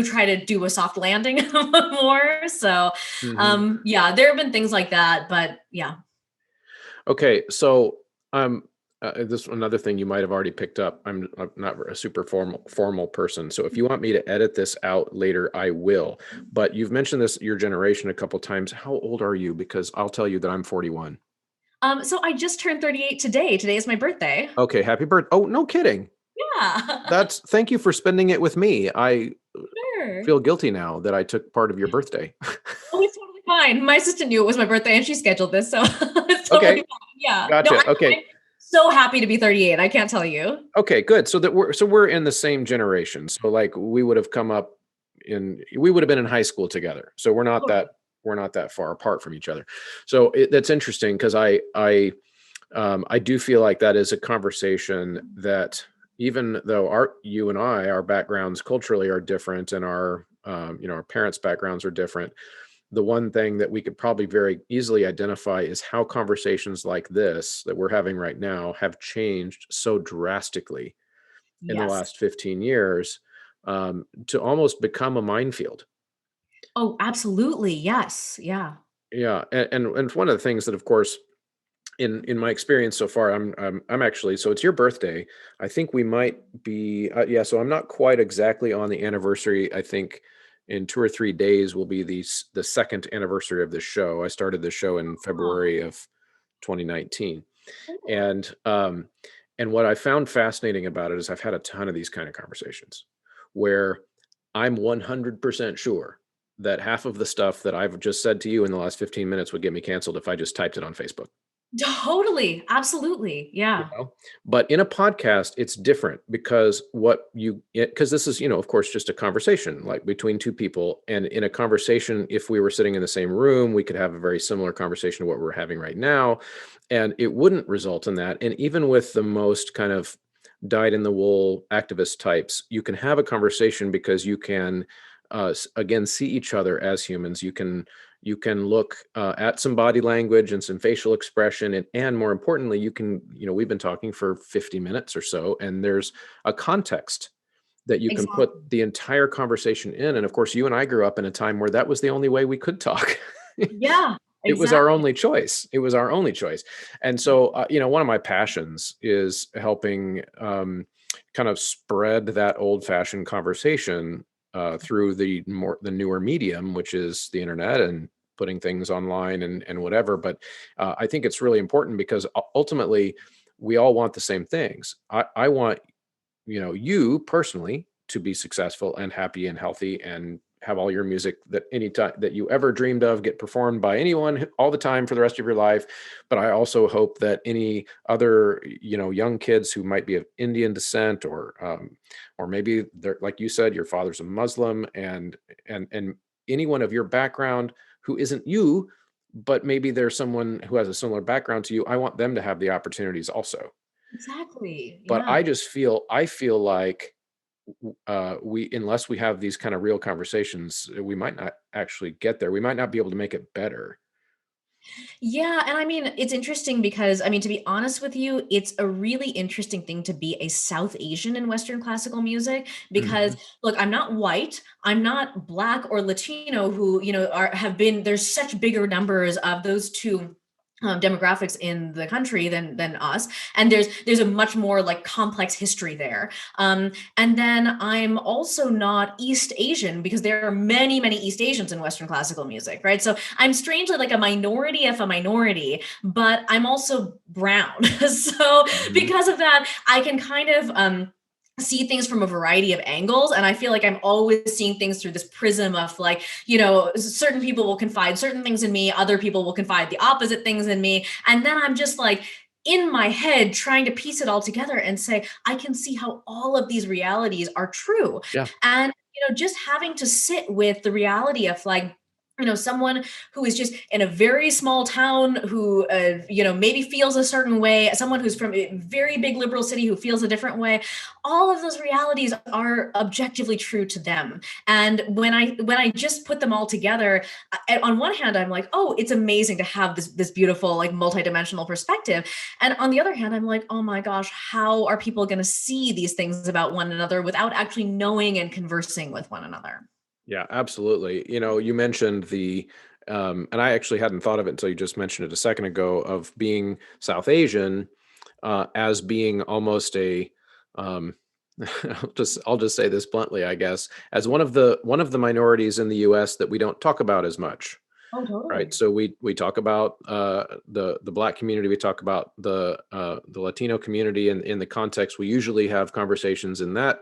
try to do a soft landing more. So Mhm. yeah, there have been things like that, but yeah. Okay, so this another thing you might have already picked up. I'm not a super formal person, so if you want me to edit this out later, I will. But you've mentioned this your generation a couple times. How old are you? Because I'll tell you that I'm 41. So I just turned 38 today. Today is my birthday. Okay, happy birthday! Oh, no kidding. Yeah. Thank you for spending it with me. I Sure. feel guilty now that I took part of your birthday. Oh, it's totally fine. My assistant knew it was my birthday and she scheduled this, so it's totally Okay, fine. Yeah. No, gotcha. I'm Okay. so happy to be 38. I can't tell you. Okay, good. So we're in the same generation. So like we would have we would have been in high school together. So we're not that far apart from each other. So that's interesting because I do feel like that is a conversation that, even though you and our backgrounds culturally are different, and our parents' backgrounds are different, the one thing that we could probably very easily identify is how conversations like this that we're having right now have changed so drastically in the Yes. last 15 years, to almost become a minefield. Oh, absolutely. Yes. Yeah. Yeah, and one of the things that, of course, in my experience so far, I'm actually, so it's your birthday. I think we might be, yeah. So I'm not quite exactly on the anniversary. I think in 2 or 3 days will be the second anniversary of the show. I started the show in Oh, February of 2019, cool. and what I found fascinating about it is I've had a ton of these kind of conversations where I'm 100% sure that half of the stuff that I've just said to you in the last 15 minutes would get me canceled if I just typed it on Facebook. Totally. Absolutely. You Yeah. know, but in a podcast it's different because because this is, of course, just a conversation like between two people. And in a conversation, if we were sitting in the same room, we could have a very similar conversation to what we're having right now, and it wouldn't result in that. And even with the most kind of dyed in the wool activist types, you can have a conversation because you can again see each other as humans. You can look at some body language and some facial expression, and more importantly, we've been talking for 50 minutes or so, and there's a context that you can put Exactly. the entire conversation in. And of course, you and I grew up in a time where that was the only way we could talk. Yeah. It was our Exactly. only choice. It was our only choice. And so, one of my passions is helping kind of spread that old fashioned conversation through the newer medium, which is the internet and putting things online and whatever. But I think it's really important because ultimately we all want the same things. I want, you personally to be successful and happy and healthy and have all your music that any time that you ever dreamed of get performed by anyone all the time for the rest of your life. But I also hope that any other, young kids who might be of Indian descent, or maybe they're, like you said, your father's a Muslim, and anyone of your background who isn't you, but maybe there's someone who has a similar background to you. I want them to have the opportunities also. Exactly. But Yeah. I feel like we unless we have these kind of real conversations, we might not actually get there. We might not be able to make it better. Yeah, and I mean, it's interesting because I mean, to be honest with you, it's a really interesting thing to be a South Asian in Western classical music because Mhm. look, I'm not white, I'm not black or Latino who, have been there's such bigger numbers of those two demographics in the country than us, and there's a much more like complex history there. And then I'm also not East Asian because there are many East Asians in Western classical music, right? So I'm strangely like a minority of a minority, but I'm also brown. So Mhm. because of that, I can kind of see things from a variety of angles, and I feel like I'm always seeing things through this prism of like, certain people will confide certain things in me, other people will confide the opposite things in me, and then I'm just like in my head trying to piece it all together and say I can see how all of these realities are true. Yeah. And just having to sit with the reality of like, someone who is just in a very small town who maybe feels a certain way, someone who's from a very big liberal city who feels a different way, all of those realities are objectively true to them. And when I just put them all together, on one hand I'm like, oh, it's amazing to have this beautiful like multidimensional perspective, and on the other hand I'm like, oh my gosh, how are people going to see these things about one another without actually knowing and conversing with one another? Yeah, absolutely. You mentioned and I actually hadn't thought of it until you just mentioned it a second ago, of being South Asian as being almost a, um, I'll just say this bluntly, I guess, as one of the minorities in the U.S. that we don't talk about as much. Oh, Right. totally. So we talk about the Black community. We talk about the Latino community, and in the context, we usually have conversations in that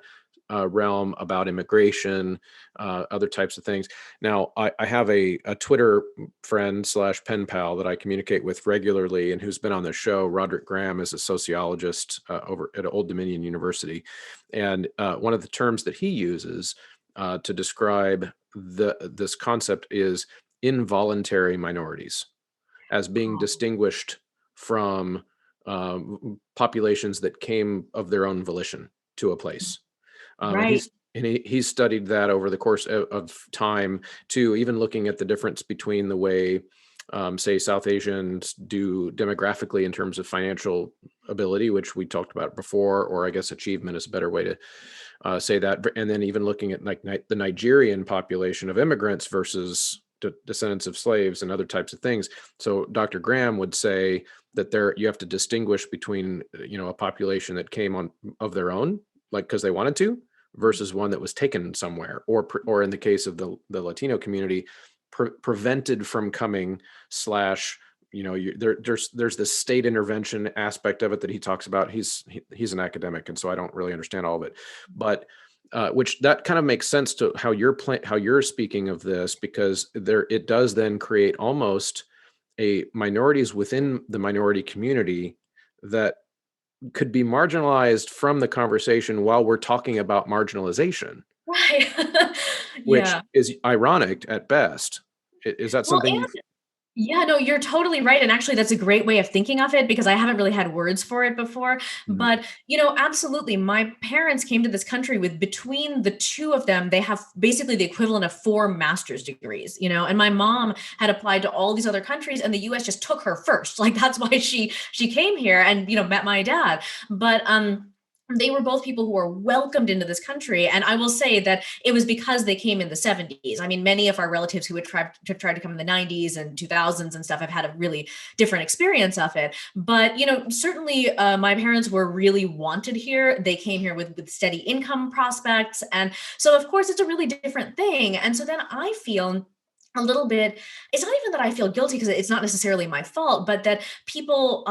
realm about immigration, other types of things. Now, I have a Twitter friend slash pen pal that I communicate with regularly, and who's been on the show. Roderick Graham is a sociologist over at Old Dominion University, and one of the terms that he uses to describe this concept is involuntary minorities, as being Oh, distinguished from populations that came of their own volition to a place. And right. he's studied that over the course of time too, even looking at the difference between the way, say, South Asians do demographically in terms of financial ability, which we talked about before, or I guess achievement is a better way to say that. And then even looking at like the Nigerian population of immigrants versus descendants of slaves and other types of things. So Dr. Graham would say that you have to distinguish between a population that came on of their own, like because they wanted to, versus one that was taken somewhere, or in the case of the Latino community, prevented from coming slash there's this state intervention aspect of it that he talks about. He's an academic, and so I don't really understand all of it, but which that kind of makes sense to how you're speaking of this, because it does then create almost a minorities within the minority community that could be marginalized from the conversation while we're talking about marginalization, Right. which Yeah. is ironic at best. Is that Well, something you? yeah, no, you're totally right. And actually, that's a great way of thinking of it because I haven't really had words for it before. Mhm. But, absolutely. My parents came to this country with between the two of them, they have basically the equivalent of 4 master's degrees, and my mom had applied to all these other countries and the US just took her first. Like that's why she came here and, met my dad. But they were both people who were welcomed into this country. And I will say that it was because they came in the 70s. I mean, many of our relatives who had tried to come in the 90s and 2000s and stuff have had a really different experience of it. But, certainly my parents were really wanted here. They came here with steady income prospects. And so, of course, it's a really different thing. And so then I feel a little bit, it's not even that I feel guilty because it's not necessarily my fault, but that people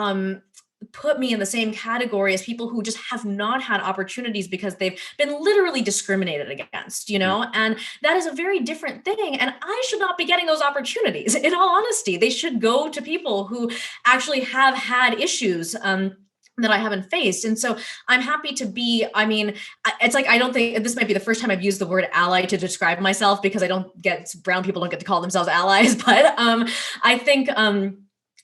put me in the same category as people who just have not had opportunities because they've been literally discriminated against, and that is a very different thing. And I should not be getting those opportunities. In all honesty, they should go to people who actually have had issues. That I haven't faced. And so I'm happy to be, it's like, I don't think this might be the first time I've used the word ally to describe myself because brown people don't get to call themselves allies, but I think,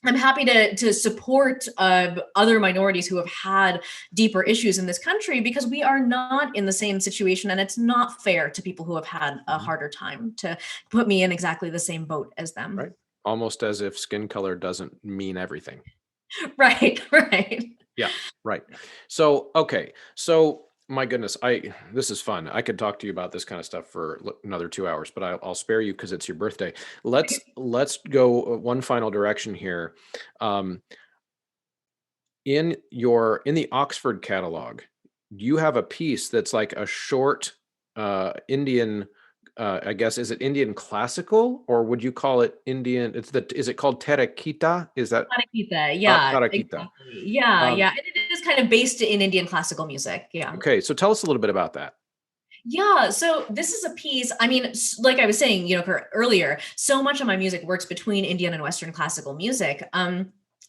I'm happy to support other minorities who have had deeper issues in this country because we are not in the same situation, and it's not fair to people who have had a Mhm. harder time to put me in exactly the same boat as them. Right. Almost as if skin color doesn't mean everything. Right, right. Yeah, right. So, okay. So, my goodness, this is fun. I could talk to you about this kind of stuff for another 2 hours, but I'll spare you because it's your birthday. Let's go one final direction here. Um, in the Oxford catalog, you have a piece that's like a short Indian. I guess is it Indian classical or would you call it Indian? Is it called Terakita? Is that Parakita, yeah, Tarakita? exactly. Yeah, Um, yeah. And it is kind of based in Indian classical music. Yeah. okay, so tell us a little bit about that. Yeah, so this is a piece. I mean, like I was saying, earlier, so much of my music works between Indian and Western classical music.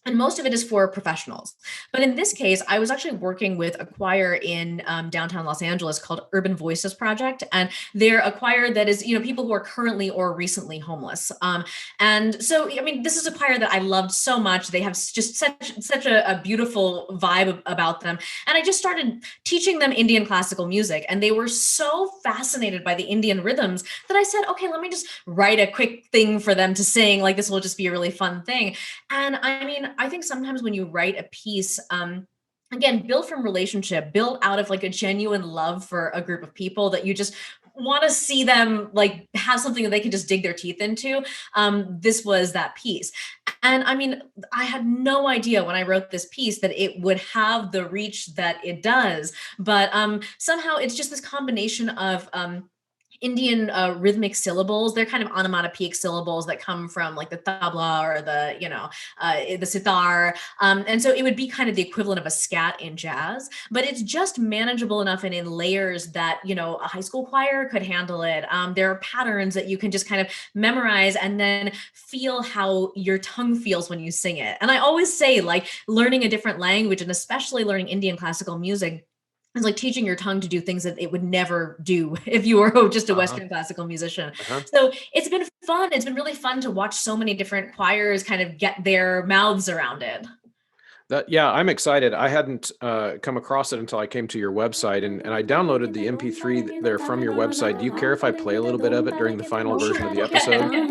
And most of it is for professionals. But in this case, I was actually working with a choir in downtown Los Angeles called Urban Voices Project. And they're a choir that is, people who are currently or recently homeless. And so, I mean, this is a choir that I loved so much. They have just such a beautiful vibe about them. And I just started teaching them Indian classical music. And they were so fascinated by the Indian rhythms that I said, okay, let me just write a quick thing for them to sing. Like this will just be a really fun thing. And I mean, I think sometimes when you write a piece, again, built from relationship, built out of like a genuine love for a group of people that you just want to see them like have something that they can just dig their teeth into. This was that piece. And I mean, I had no idea when I wrote this piece that it would have the reach that it does. But somehow it's just this combination of Indian rhythmic syllables. They're kind of onomatopoeic syllables that come from like the tabla or the sitar. And so it would be kind of the equivalent of a scat in jazz, but it's just manageable enough and in layers that, a high school choir could handle it. There are patterns that you can just kind of memorize and then feel how your tongue feels when you sing it. And I always say like learning a different language and especially learning Indian classical music it's like teaching your tongue to do things that it would never do if you were just a Uh-huh. Western classical musician. Uh-huh. So it's been fun. It's been really fun to watch so many different choirs kind of get their mouths around it. Yeah, I'm excited. I hadn't come across it until I came to your website and I downloaded the MP3 there from your website. Do you care if I play a little bit of it during the final Oh, version sure, of the go episode? ahead.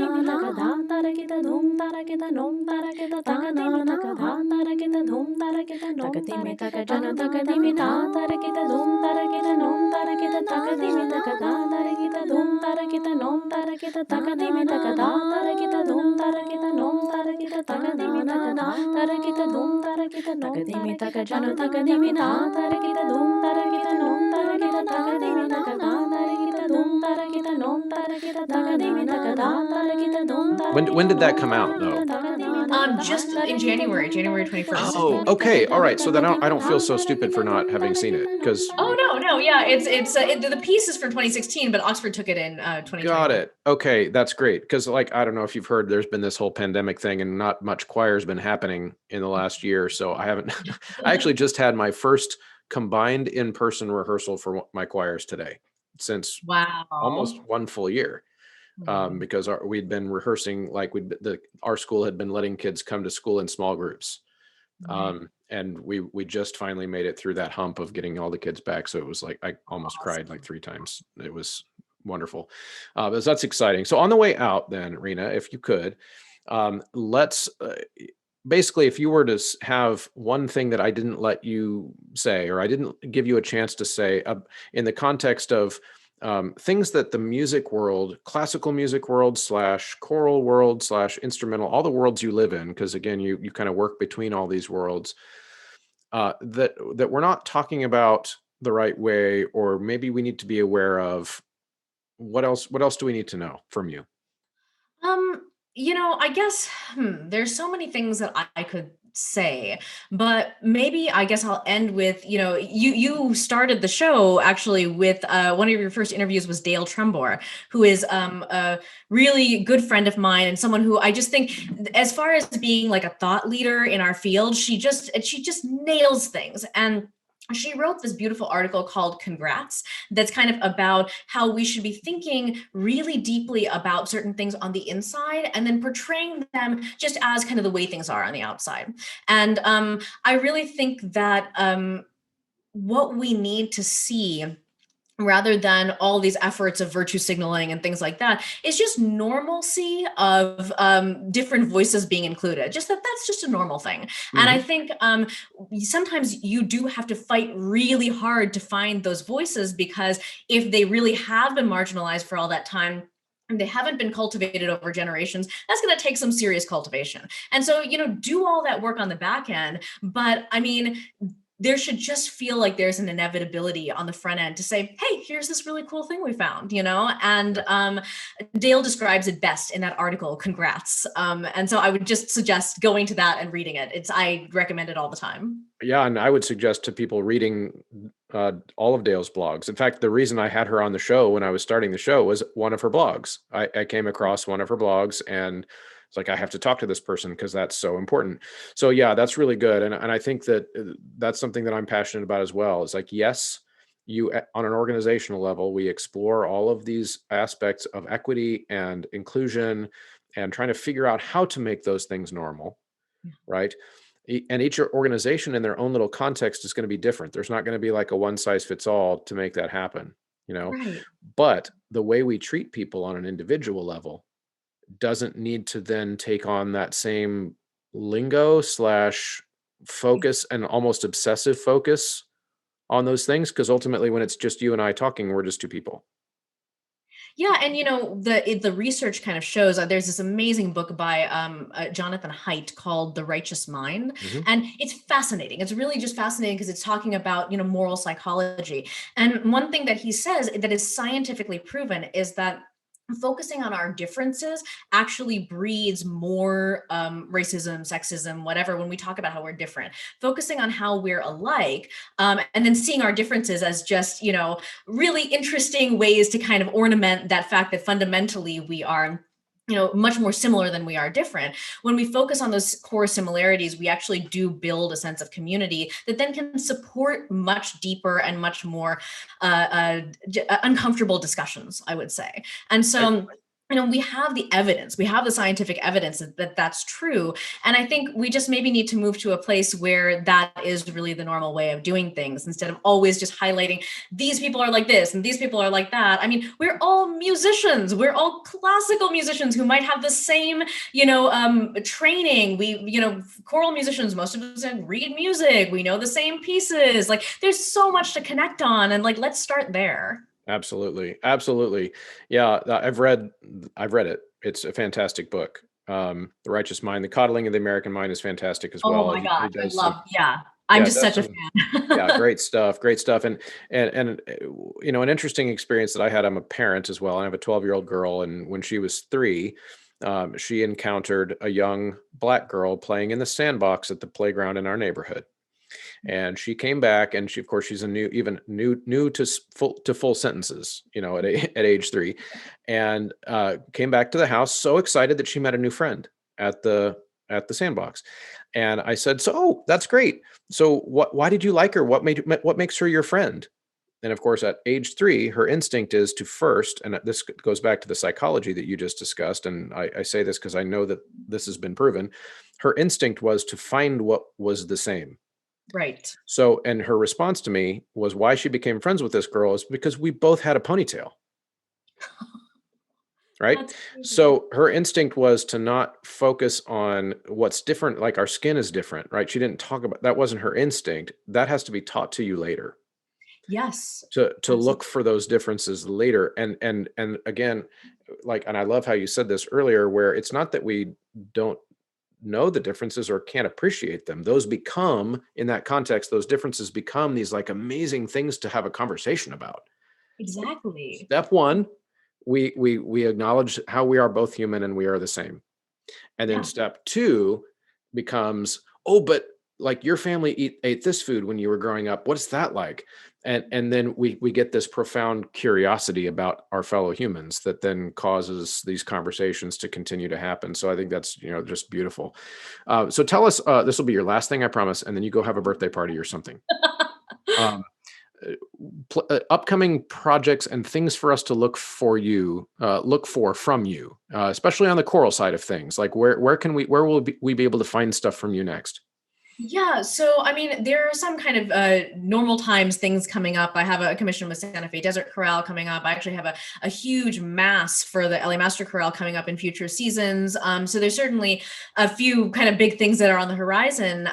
When When did that come out though? Just in January 21st. Oh, okay. All right. So then I don't feel so stupid for not having seen it because Oh no, yeah, the piece is from 2016, but Oxford took it in got 2021. it. Okay, that's great. Because like I don't know if you've heard, there's been this whole pandemic thing, and not much choir has been happening in the last year. So I haven't. I actually just had my first combined in-person rehearsal for my choirs today since almost Wow. one full year. Mm. Because we'd been rehearsing, like our school had been letting kids come to school in small groups. Right. And we just finally made it through that hump of getting all the kids back. So it was like I almost cried like Awesome. 3 times. It was wonderful. But that's exciting. So on the way out, then, Reena, if you could, let's basically, if you were to have one thing that I didn't let you say, or I didn't give you a chance to say, in the context of things that the music world, classical music world / choral world / instrumental, all the worlds you live in, because again, you kind of work between all these worlds, that we're not talking about the right way, or maybe we need to be aware of. What else do we need to know from you? Um, I guess there's so many things that I could say, but maybe I guess I'll end with, you started the show actually with one of your first interviews was Dale Trumbore, who is a really good friend of mine and someone who I just think, as far as being like a thought leader in our field, she just nails things. And she wrote this beautiful article called Congrats, that's kind of about how we should be thinking really deeply about certain things on the inside and then portraying them just as kind of the way things are on the outside. And I really think that what we need to see, rather than all these efforts of virtue signaling and things like that, is just normalcy of different voices being included, just that's just a normal thing. And I Hmm. think sometimes you do have to fight really hard to find those voices, because if they really have been marginalized for all that time and they haven't been cultivated over generations, that's going to take some serious cultivation. And so, do all that work on the back end. But I mean, there should just feel like there's an inevitability on the front end to say, hey, here's this really cool thing we found, and Dale describes it best in that article, Congrats. And so I would just suggest going to that and reading it. I recommend it all the time. Yeah, and I would suggest to people reading all of Dale's blogs. In fact, the reason I had her on the show when I was starting the show was one of her blogs. I came across one of her blogs, and it's like, I have to talk to this person because that's so important. So yeah, that's really good. And I think that that's something that I'm passionate about as well. It's like, yes, on an organizational level, we explore all of these aspects of equity and inclusion and trying to figure out how to make those things normal, right? And each organization in their own little context is going to be different. There's not going to be like a one size fits all to make that happen, you know. Right. But the way we treat people on an individual level doesn't need to then take on that same lingo / focus and almost obsessive focus on those things, because ultimately when it's just you and I talking, we're just two people. Yeah, and the research kind of shows there's this amazing book by Jonathan Haidt called The Righteous Mind, Hmm. and it's fascinating. It's really just fascinating because it's talking about moral psychology. And one thing that he says that is scientifically proven is that focusing on our differences actually breeds more racism, sexism, whatever, when we talk about how we're different. Focusing on how we're alike, and then seeing our differences as just really interesting ways to kind of ornament that fact that fundamentally we are much more similar than we are different. When we focus on those core similarities, we actually do build a sense of community that then can support much deeper and much more uncomfortable discussions, I would say. And so we have the evidence, we have the scientific evidence that that's true. And I think we just maybe need to move to a place where that is really the normal way of doing things, instead of always just highlighting these people are like this and these people are like that. I mean, we're all musicians, we're all classical musicians who might have the same training. Choral musicians, most of us read music, we know the same pieces. Like, there's so much to connect on, and like, let's start there. Absolutely. Absolutely. Yeah. I've read it. It's a fantastic book. The Righteous Mind, The Coddling of the American Mind is fantastic as Oh well. my He gosh, I does some, love, yeah. I'm yeah, just does such a some, yeah, fan. great stuff. Great stuff. And an interesting experience that I had, I'm a parent as well. I have a 12-year-old girl. And when she was 3, she encountered a young Black girl playing in the sandbox at the playground in our neighborhood. And she came back, and of course, she's new to full sentences, at age 3, and came back to the house so excited that she met a new friend at the sandbox. And I said, "So, that's great. So, why did you like her? What makes her your friend?" And of course, at age 3, her instinct is to first, and this goes back to the psychology that you just discussed. And I say this because I know that this has been proven. Her instinct was to find what was the same. Right. So, and her response to me was, why she became friends with this girl is because we both had a ponytail. Right. That's crazy. So her instinct was to not focus on what's different, like our skin is different, right? She didn't talk about that. Wasn't her instinct. That has to be taught to you later. Yes. To Absolutely. look for those differences later. And again, and I love how you said this earlier, where it's not that we don't know the differences or can't appreciate them. Those become, in that context, those differences become these like amazing things to have a conversation about. Exactly. Step 1, we acknowledge how we are both human and we are the same. And then Yeah. step 2 becomes, oh, but like your family ate this food when you were growing up. What's that like? And then we get this profound curiosity about our fellow humans that then causes these conversations to continue to happen. So I think that's, just beautiful. So tell us, this will be your last thing, I promise. And then you go have a birthday party or something. Upcoming projects and things for us to look for from you, especially on the choral side of things. Like where will we be able to find stuff from you next? Yeah. So, I mean, there are some kind of normal times things coming up. I have a commission with Santa Fe Desert Chorale coming up. I actually have a huge mass for the LA Master Chorale coming up in future seasons. So there's certainly a few kind of big things that are on the horizon.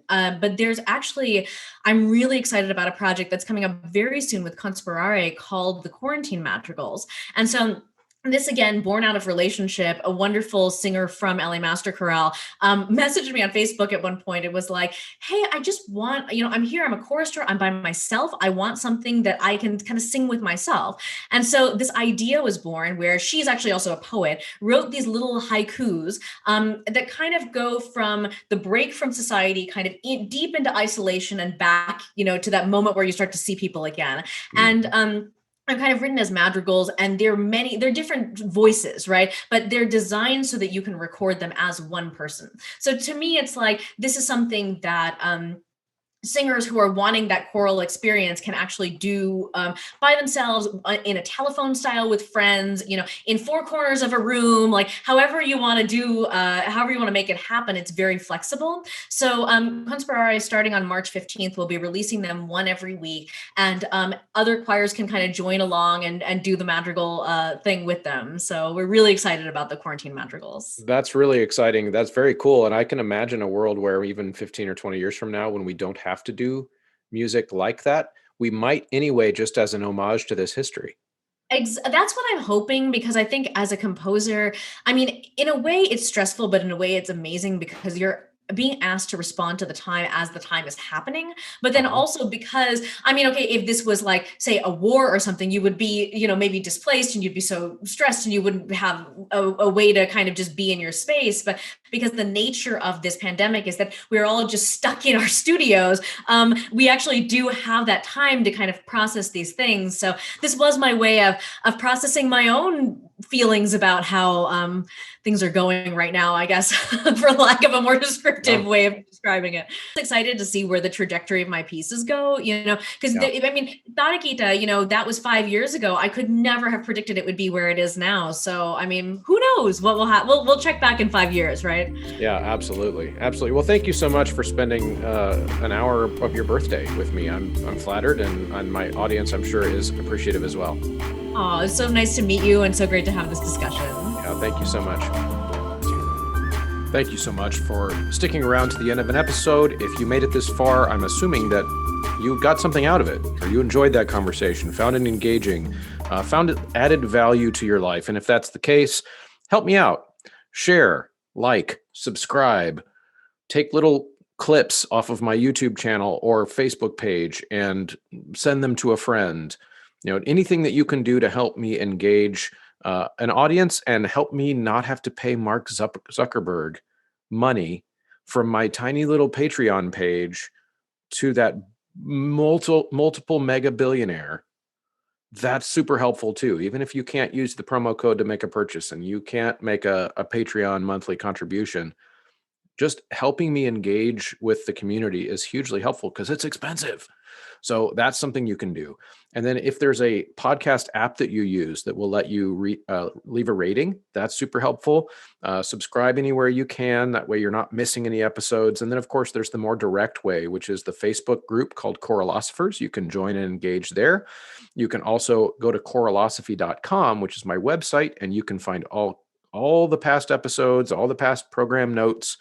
But there's actually, I'm really excited about a project that's coming up very soon with Conspirare called the Quarantine Madrigals. And so this, again, born out of relationship, a wonderful singer from LA Master Chorale messaged me on Facebook at one point. It was like, hey, I just want, I'm here, I'm a chorister, I'm by myself. I want something that I can kind of sing with myself. And so this idea was born where she's actually also a poet, wrote these little haikus that kind of go from the break from society, kind of deep into isolation and back, to that moment where you start to see people again. Mm. And, I'm kind of written as madrigals, and they're different voices, right? But they're designed so that you can record them as one person. So to me, it's like, this is something that, singers who are wanting that choral experience can actually do by themselves in a telephone style with friends, in 4 corners of a room, like however you want to do, however you want to make it happen. It's very flexible. So Conspirare, starting on March 15th, we'll be releasing them one every week, and other choirs can kind of join along and do the madrigal thing with them. So we're really excited about the Quarantine Madrigals. That's really exciting. That's very cool. And I can imagine a world where even 15 or 20 years from now, when we don't have to do music like that, we might anyway, just as an homage to this history. That's what I'm hoping, because I think as a composer, I mean, in a way it's stressful, but in a way it's amazing because you're being asked to respond to the time as the time is happening. But then also because, I mean, okay, if this was like, say, a war or something, you would be, maybe displaced and you'd be so stressed and you wouldn't have a way to kind of just be in your space. But because the nature of this pandemic is that we're all just stuck in our studios, we actually do have that time to kind of process these things. So this was my way of processing my own feelings about how things are going right now, I guess, for lack of a more descriptive way of describing it. I'm excited to see where the trajectory of my pieces go, because I mean, Tarakita, that was 5 years ago. I could never have predicted it would be where it is now. So, I mean, who knows what will happen? We'll check back in 5 years, right? Yeah, absolutely. Absolutely. Well, thank you so much for spending an hour of your birthday with me. I'm flattered, and my audience, I'm sure, is appreciative as well. Oh, it's so nice to meet you and so great to have this discussion. Yeah, thank you so much. Thank you so much for sticking around to the end of an episode. If you made it this far, I'm assuming that you got something out of it, or you enjoyed that conversation, found it engaging, found it added value to your life. And if that's the case, help me out. Share, like, subscribe, take little clips off of my YouTube channel or Facebook page and send them to a friend. Anything that you can do to help me engage an audience and help me not have to pay Mark Zuckerberg money from my tiny little Patreon page to that multiple mega billionaire. That's super helpful too. Even if you can't use the promo code to make a purchase and you can't make a Patreon monthly contribution, just helping me engage with the community is hugely helpful because it's expensive. So that's something you can do. And then if there's a podcast app that you use that will let you leave a rating, that's super helpful. Subscribe anywhere you can. That way you're not missing any episodes. And then, of course, there's the more direct way, which is the Facebook group called Choralosophers. You can join and engage there. You can also go to choralosophy.com, which is my website, and you can find all the past episodes, all the past program notes.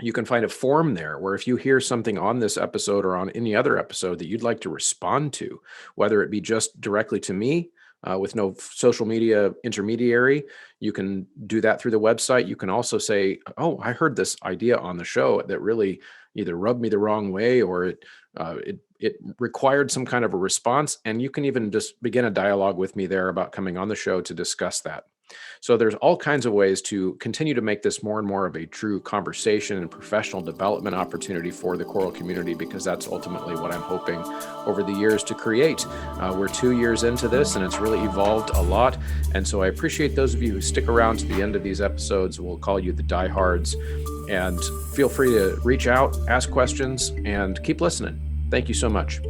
You can find a form there where if you hear something on this episode or on any other episode that you'd like to respond to, whether it be just directly to me with no social media intermediary, you can do that through the website. You can also say, oh, I heard this idea on the show that really either rubbed me the wrong way or it required some kind of a response. And you can even just begin a dialogue with me there about coming on the show to discuss that. So there's all kinds of ways to continue to make this more and more of a true conversation and professional development opportunity for the choral community, because that's ultimately what I'm hoping over the years to create. We're 2 years into this and it's really evolved a lot. And so I appreciate those of you who stick around to the end of these episodes. We'll call you the diehards, and feel free to reach out, ask questions, and keep listening. Thank you so much.